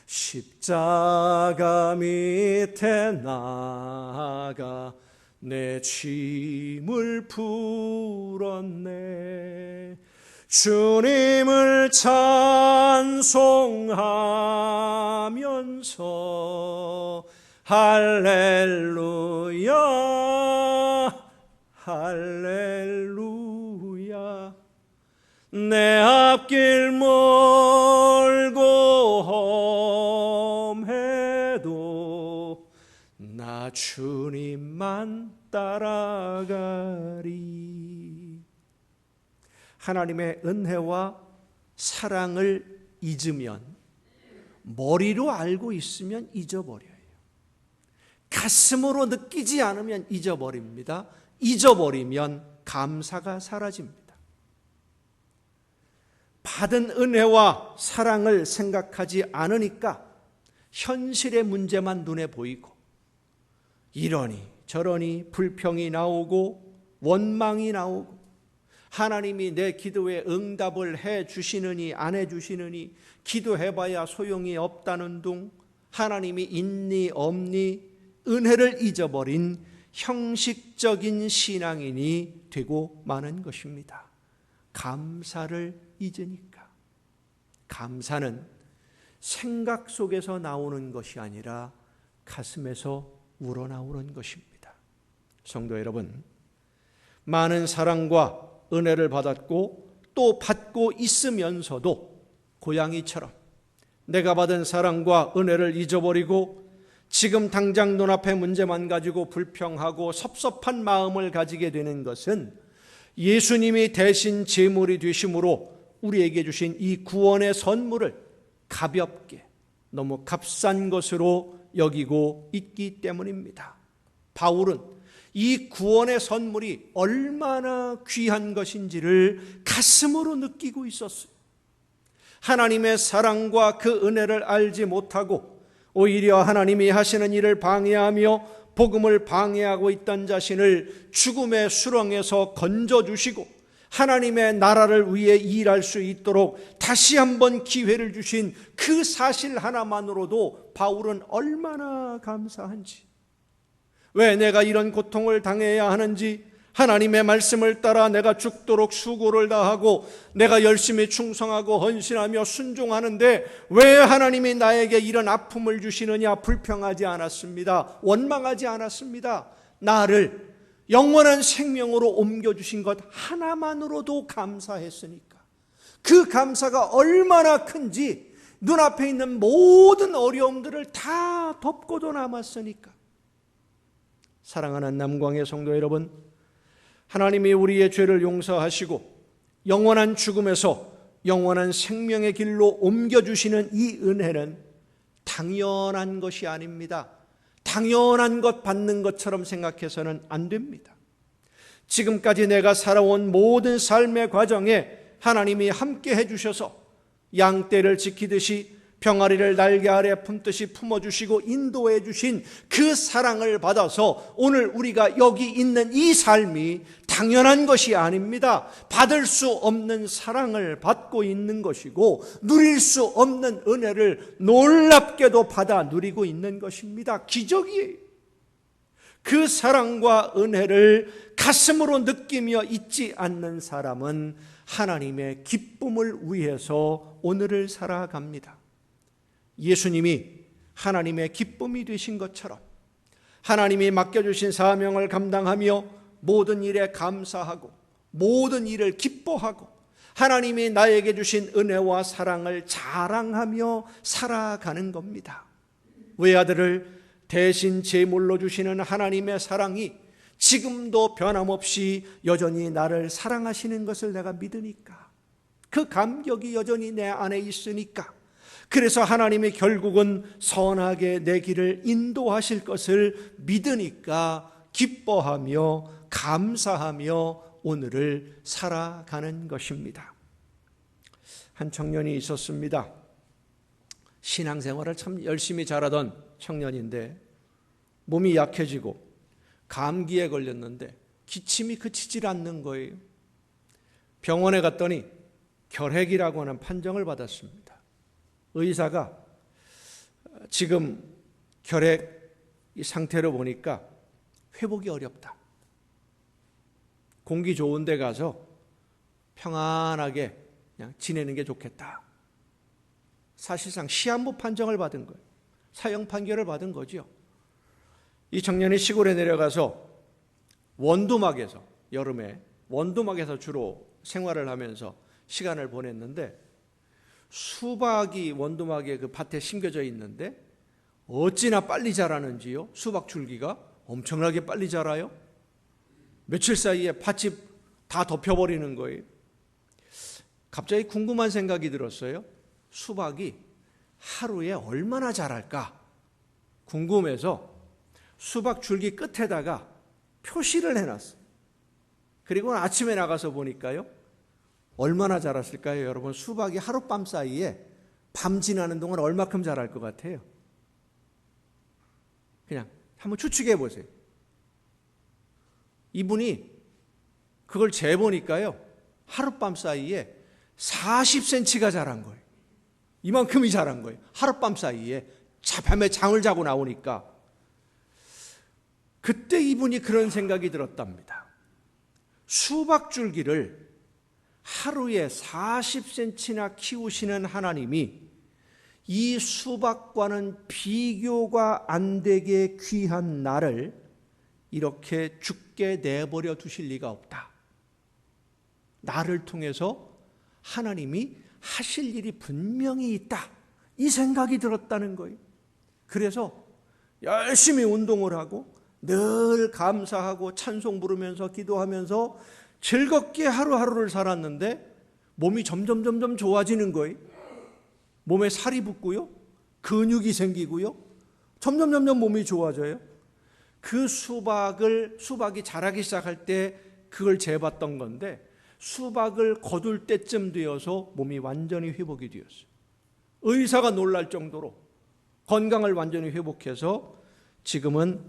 십자가 밑에 나가 내 짐을 풀었네 주님을 찬송하면서 할렐루야 할렐루야 내 앞길 멀고 험해도 나 주님만 따라가리. 하나님의 은혜와 사랑을 잊으면 머리로 알고 있으면 잊어버려요. 가슴으로 느끼지 않으면 잊어버립니다. 잊어버리면 감사가 사라집니다. 받은 은혜와 사랑을 생각하지 않으니까 현실의 문제만 눈에 보이고 이러니 저러니 불평이 나오고 원망이 나오고 하나님이 내 기도에 응답을 해 주시느니 안 해 주시느니 기도해봐야 소용이 없다는 둥 하나님이 있니 없니 은혜를 잊어버린 형식적인 신앙인이 되고 마는 것입니다. 감사를 잊으니까. 감사는 생각 속에서 나오는 것이 아니라 가슴에서 우러나오는 것입니다. 성도 여러분, 많은 사랑과 은혜를 받았고 또 받고 있으면서도 고양이처럼 내가 받은 사랑과 은혜를 잊어버리고 지금 당장 눈앞의 문제만 가지고 불평하고 섭섭한 마음을 가지게 되는 것은 예수님이 대신 제물이 되심으로 우리에게 주신 이 구원의 선물을 가볍게 너무 값싼 것으로 여기고 있기 때문입니다. 바울은 이 구원의 선물이 얼마나 귀한 것인지를 가슴으로 느끼고 있었어요. 하나님의 사랑과 그 은혜를 알지 못하고 오히려 하나님이 하시는 일을 방해하며 복음을 방해하고 있던 자신을 죽음의 수렁에서 건져주시고 하나님의 나라를 위해 일할 수 있도록 다시 한번 기회를 주신 그 사실 하나만으로도 바울은 얼마나 감사한지, 왜 내가 이런 고통을 당해야 하는지, 하나님의 말씀을 따라 내가 죽도록 수고를 다하고 내가 열심히 충성하고 헌신하며 순종하는데 왜 하나님이 나에게 이런 아픔을 주시느냐 불평하지 않았습니다. 원망하지 않았습니다. 나를 영원한 생명으로 옮겨주신 것 하나만으로도 감사했으니까, 그 감사가 얼마나 큰지 눈앞에 있는 모든 어려움들을 다 덮고도 남았으니까. 사랑하는 남광의 성도 여러분, 하나님이 우리의 죄를 용서하시고 영원한 죽음에서 영원한 생명의 길로 옮겨주시는 이 은혜는 당연한 것이 아닙니다. 당연한 것 받는 것처럼 생각해서는 안 됩니다. 지금까지 내가 살아온 모든 삶의 과정에 하나님이 함께 해주셔서 양떼를 지키듯이 병아리를 날개 아래 품듯이 품어주시고 인도해 주신 그 사랑을 받아서 오늘 우리가 여기 있는 이 삶이 당연한 것이 아닙니다. 받을 수 없는 사랑을 받고 있는 것이고 누릴 수 없는 은혜를 놀랍게도 받아 누리고 있는 것입니다. 기적이에요. 그 사랑과 은혜를 가슴으로 느끼며 잊지 않는 사람은 하나님의 기쁨을 위해서 오늘을 살아갑니다. 예수님이 하나님의 기쁨이 되신 것처럼 하나님이 맡겨주신 사명을 감당하며 모든 일에 감사하고 모든 일을 기뻐하고 하나님이 나에게 주신 은혜와 사랑을 자랑하며 살아가는 겁니다. 외아들을 대신 제물로 주시는 하나님의 사랑이 지금도 변함없이 여전히 나를 사랑하시는 것을 내가 믿으니까, 그 감격이 여전히 내 안에 있으니까, 그래서 하나님이 결국은 선하게 내 길을 인도하실 것을 믿으니까 기뻐하며 감사하며 오늘을 살아가는 것입니다. 한 청년이 있었습니다. 신앙생활을 참 열심히 잘하던 청년인데 몸이 약해지고 감기에 걸렸는데 기침이 그치질 않는 거예요. 병원에 갔더니 결핵이라고 하는 판정을 받았습니다. 의사가 지금 결핵 상태로 보니까 회복이 어렵다. 공기 좋은 데 가서 평안하게 그냥 지내는 게 좋겠다. 사실상 시한부 판정을 받은 거예요. 사형 판결을 받은 거죠. 이 청년이 시골에 내려가서 원두막에서, 여름에 원두막에서 주로 생활을 하면서 시간을 보냈는데 수박이 원두막에 그 밭에 심겨져 있는데 어찌나 빨리 자라는지요. 수박 줄기가 엄청나게 빨리 자라요. 며칠 사이에 밭이 다 덮여버리는 거예요. 갑자기 궁금한 생각이 들었어요. 수박이 하루에 얼마나 자랄까 궁금해서 수박 줄기 끝에다가 표시를 해놨어요. 그리고 아침에 나가서 보니까요, 얼마나 자랐을까요? 여러분, 수박이 하룻밤 사이에 밤 지나는 동안 얼마큼 자랄 것 같아요? 그냥 한번 추측해 보세요. 이분이 그걸 재보니까요, 하룻밤 사이에 40cm가 자란 거예요. 이만큼이 자란 거예요. 하룻밤 사이에 밤에 장을 자고 나오니까. 그때 이분이 그런 생각이 들었답니다. 수박 줄기를 하루에 40cm나 키우시는 하나님이 이 수박과는 비교가 안 되게 귀한 나를 이렇게 죽게 내버려 두실 리가 없다. 나를 통해서 하나님이 하실 일이 분명히 있다. 이 생각이 들었다는 거예요. 그래서 열심히 운동을 하고 늘 감사하고 찬송 부르면서 기도하면서 즐겁게 하루하루를 살았는데 몸이 점점 좋아지는 거예요. 몸에 살이 붙고요, 근육이 생기고요, 점점 몸이 좋아져요. 그 수박이 자라기 시작할 때 그걸 재봤던 건데 수박을 거둘 때쯤 되어서 몸이 완전히 회복이 되었어요. 의사가 놀랄 정도로 건강을 완전히 회복해서 지금은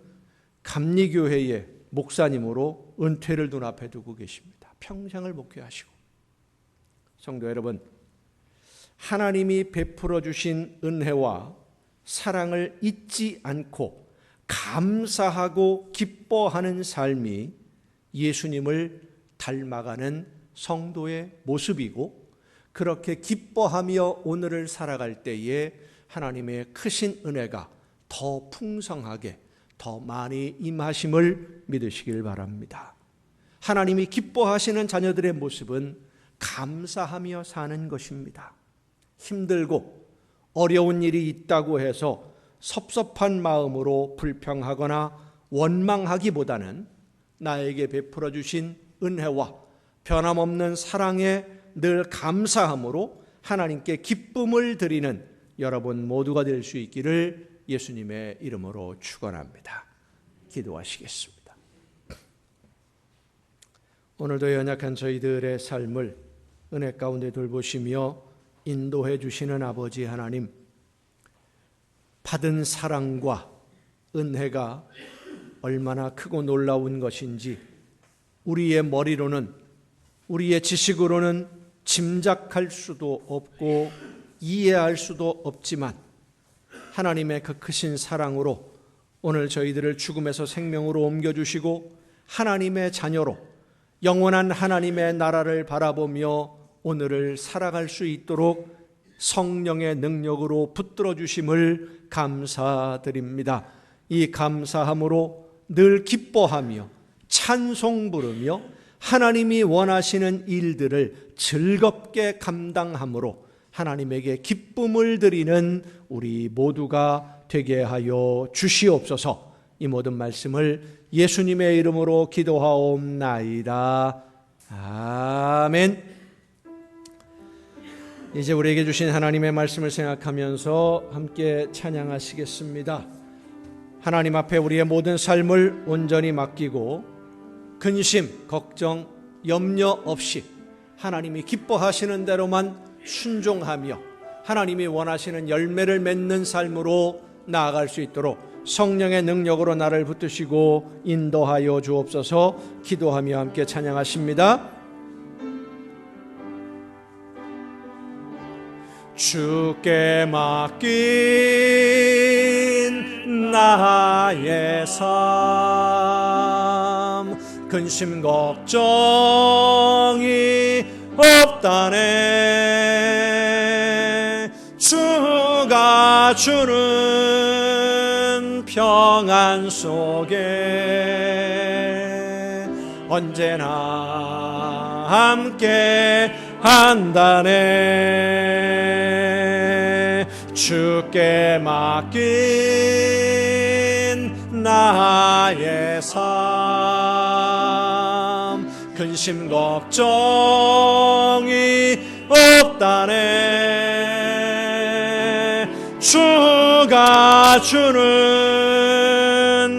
감리교회의 목사님으로 은퇴를 눈앞에 두고 계십니다. 평생을 목회하시고. 성도 여러분, 하나님이 베풀어 주신 은혜와 사랑을 잊지 않고 감사하고 기뻐하는 삶이 예수님을 닮아가는 성도의 모습이고, 그렇게 기뻐하며 오늘을 살아갈 때에 하나님의 크신 은혜가 더 풍성하게 더 많이 임하심을 믿으시길 바랍니다. 하나님이 기뻐하시는 자녀들의 모습은 감사하며 사는 것입니다. 힘들고 어려운 일이 있다고 해서 섭섭한 마음으로 불평하거나 원망하기보다는 나에게 베풀어 주신 은혜와 변함없는 사랑에 늘 감사함으로 하나님께 기쁨을 드리는 여러분 모두가 될 수 있기를 예수님의 이름으로 축원합니다. 기도하시겠습니다. 오늘도 연약한 저희들의 삶을 은혜 가운데 돌보시며 인도해 주시는 아버지 하나님, 받은 사랑과 은혜가 얼마나 크고 놀라운 것인지 우리의 머리로는, 우리의 지식으로는 짐작할 수도 없고 이해할 수도 없지만 하나님의 그 크신 사랑으로 오늘 저희들을 죽음에서 생명으로 옮겨주시고 하나님의 자녀로 영원한 하나님의 나라를 바라보며 오늘을 살아갈 수 있도록 성령의 능력으로 붙들어 주심을 감사드립니다. 이 감사함으로 늘 기뻐하며 찬송 부르며 하나님이 원하시는 일들을 즐겁게 감당함으로 하나님에게 기쁨을 드리는 우리 모두가 되게 하여 주시옵소서. 이 모든 말씀을 예수님의 이름으로 기도하옵나이다. 아멘. 이제 우리에게 주신 하나님의 말씀을 생각하면서 함께 찬양하시겠습니다. 하나님 앞에 우리의 모든 삶을 온전히 맡기고 근심, 걱정, 염려 없이 하나님이 기뻐하시는 대로만 순종하며 하나님이 원하시는 열매를 맺는 삶으로 나아갈 수 있도록 성령의 능력으로 나를 붙드시고 인도하여 주옵소서. 기도하며 함께 찬양하십니다. 주께 맡긴 나의 삶, 근심 걱정이 없다네. 주가 주는 평안 속에 언제나 함께 한다네. 주께 맡긴 나의 삶, 근심 걱정이 없다네. 주가 주는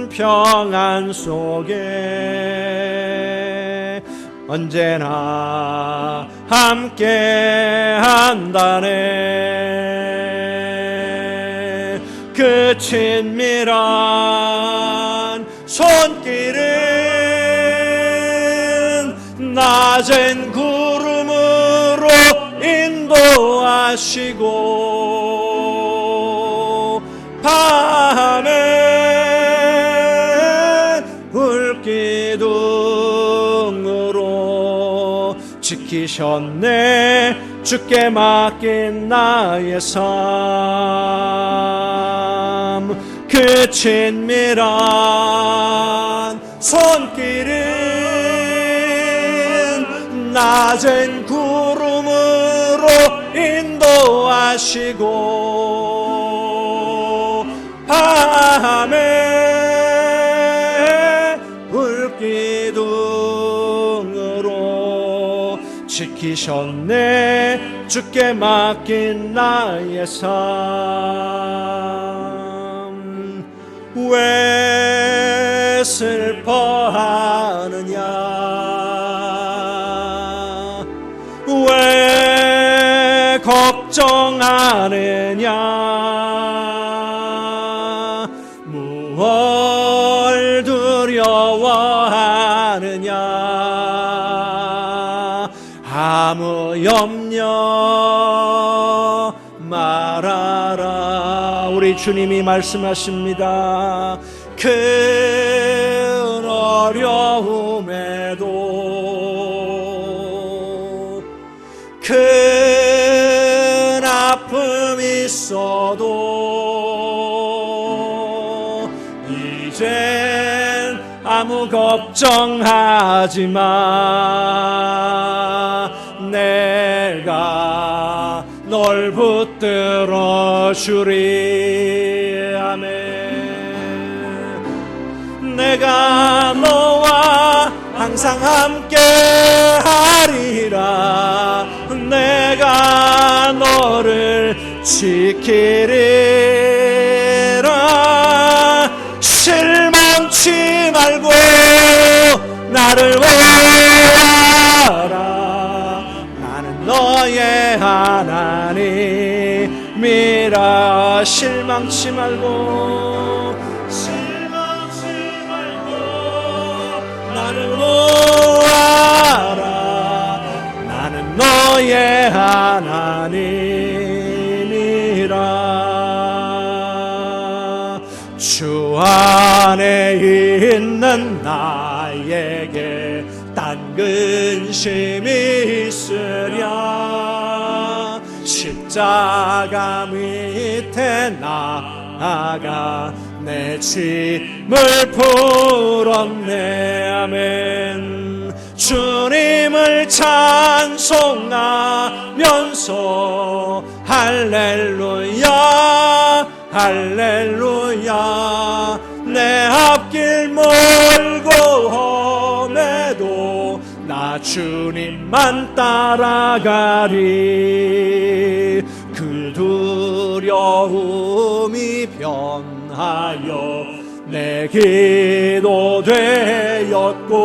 평안 속에 언제나 함께 한다네. 그 친밀한 손길은 낮은 구름으로 인도하시고 밤에 불기둥으로 지키셨네. 주께 맡긴 나의 삶, 그 친밀한 손길은 낮은 구름으로 인도하시고 밤에 불기둥으로 지키셨네. 주께 맡긴 나의 삶, 왜 슬퍼하느냐. 걱정하느냐 무얼 두려워하느냐 아무 염려 말아라. 우리 주님이 말씀하십니다. 큰 어려움에도 큰 아픔이 있어도 이젠 아무 걱정하지 마. 내가 널 붙들어 주리. 아멘. 내가 너와 항상 함께 하리라. 내가 너를 지키리라. 실망치 말고 나를 원하라. 나는 너의 하나님이라. 실망치 말고 나를 모아라. 나는 너의 하나님이라. 주 안에 있는 나에게 딴 근심이 있으랴. 십자가 밑에 나아가 내 짐을 풀었네. 아멘. 주님을 찬송하면서 할렐루야 할렐루야. 내 앞길 멀고 험해도 나 주님만 따라가리. 그 두려움이 변하여 내 기도 되었고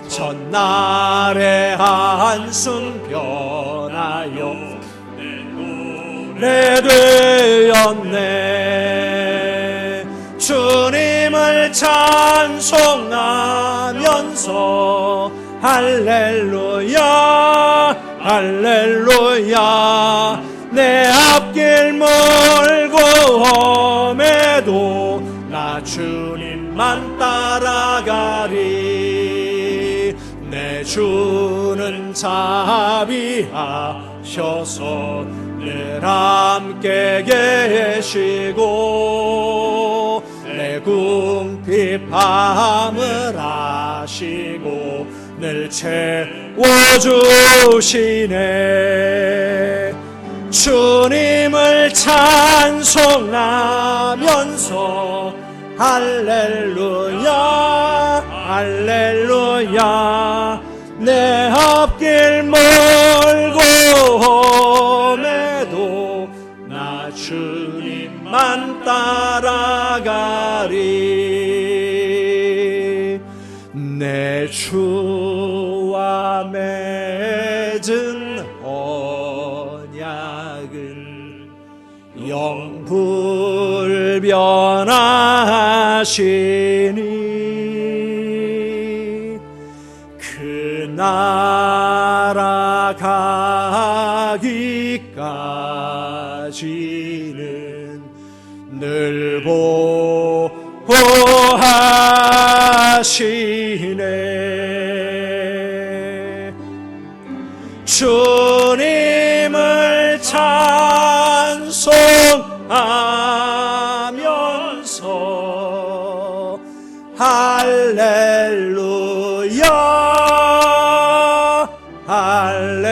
전날의 한숨 변하여 내 노래 되었네. 주님을 찬송하면서 할렐루야 할렐루야. 내 앞길 멀고 험해도 나 주님만 따라가리. 내 주는 자비하셔서 늘 함께 계시고 내 궁핍함을 아시고 늘 채워주시네. 주님을 찬송하면서 할렐루야 할렐루야. 내 앞길 멀고 험해도 나 주님만 따라가리. 내 주와 맺은 언약은 영불변하시니 그 나라 가기까지는 늘 보호하시네. 주님을 찬송하면서 할렐루야 할렐루야.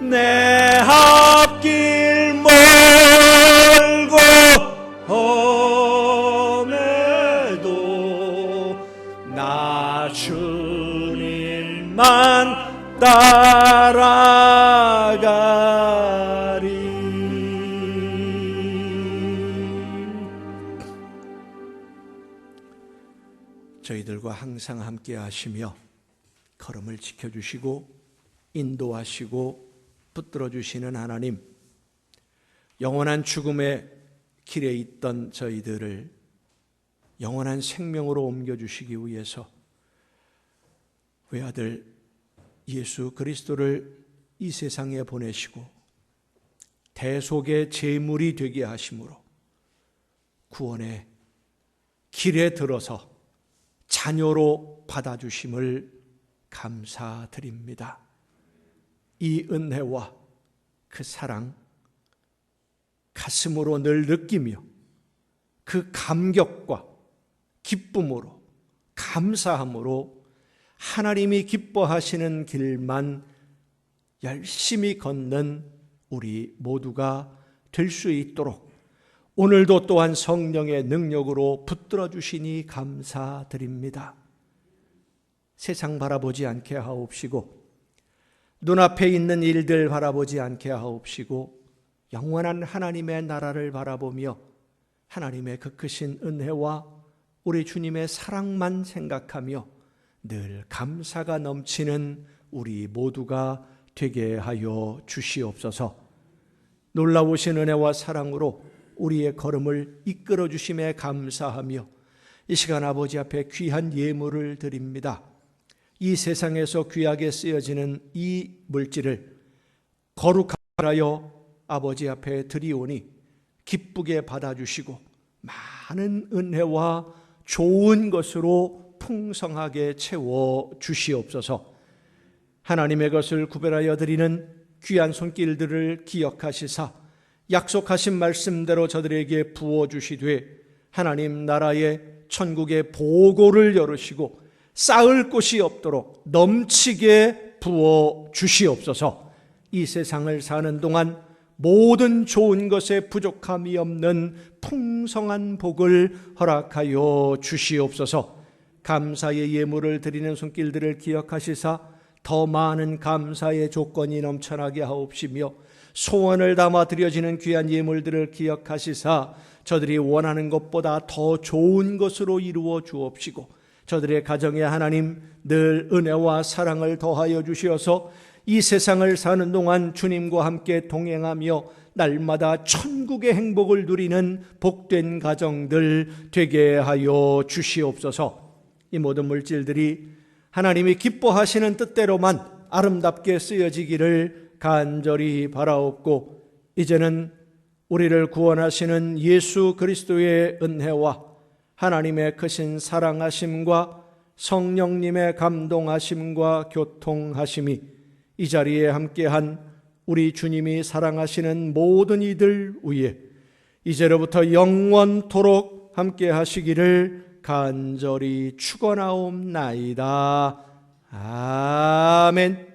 내 앞길 멀고 험해도 나 주님만 따라가리. 저희들과 항상 함께 하시며 걸음을 지켜주시고 인도하시고 붙들어 주시는 하나님, 영원한 죽음의 길에 있던 저희들을 영원한 생명으로 옮겨주시기 위해서 외아들 예수 그리스도를 이 세상에 보내시고 대속의 제물이 되게 하심으로 구원의 길에 들어서 자녀로 받아주심을 감사드립니다. 이 은혜와 그 사랑 가슴으로 늘 느끼며 그 감격과 기쁨으로 감사함으로 하나님이 기뻐하시는 길만 열심히 걷는 우리 모두가 될 수 있도록 오늘도 또한 성령의 능력으로 붙들어 주시니 감사드립니다. 세상 바라보지 않게 하옵시고 눈앞에 있는 일들 바라보지 않게 하옵시고 영원한 하나님의 나라를 바라보며 하나님의 그 크신 은혜와 우리 주님의 사랑만 생각하며 늘 감사가 넘치는 우리 모두가 되게 하여 주시옵소서. 놀라우신 은혜와 사랑으로 우리의 걸음을 이끌어 주심에 감사하며 이 시간 아버지 앞에 귀한 예물을 드립니다. 이 세상에서 귀하게 쓰여지는 이 물질을 거룩하여 아버지 앞에 드리오니 기쁘게 받아주시고 많은 은혜와 좋은 것으로 풍성하게 채워 주시옵소서. 하나님의 것을 구별하여 드리는 귀한 손길들을 기억하시사 약속하신 말씀대로 저들에게 부어주시되 하나님 나라의 천국의 보고를 열으시고 쌓을 곳이 없도록 넘치게 부어주시옵소서. 이 세상을 사는 동안 모든 좋은 것에 부족함이 없는 풍성한 복을 허락하여 주시옵소서. 감사의 예물을 드리는 손길들을 기억하시사 더 많은 감사의 조건이 넘쳐나게 하옵시며 소원을 담아 드려지는 귀한 예물들을 기억하시사 저들이 원하는 것보다 더 좋은 것으로 이루어 주옵시고 저들의 가정에 하나님 늘 은혜와 사랑을 더하여 주시어서 이 세상을 사는 동안 주님과 함께 동행하며 날마다 천국의 행복을 누리는 복된 가정들 되게 하여 주시옵소서. 이 모든 물질들이 하나님이 기뻐하시는 뜻대로만 아름답게 쓰여지기를 간절히 바라옵고 이제는 우리를 구원하시는 예수 그리스도의 은혜와 하나님의 크신 사랑하심과 성령님의 감동하심과 교통하심이 이 자리에 함께한 우리 주님이 사랑하시는 모든 이들 위에 이제로부터 영원토록 함께하시기를 간절히 축원하옵나이다. 아멘.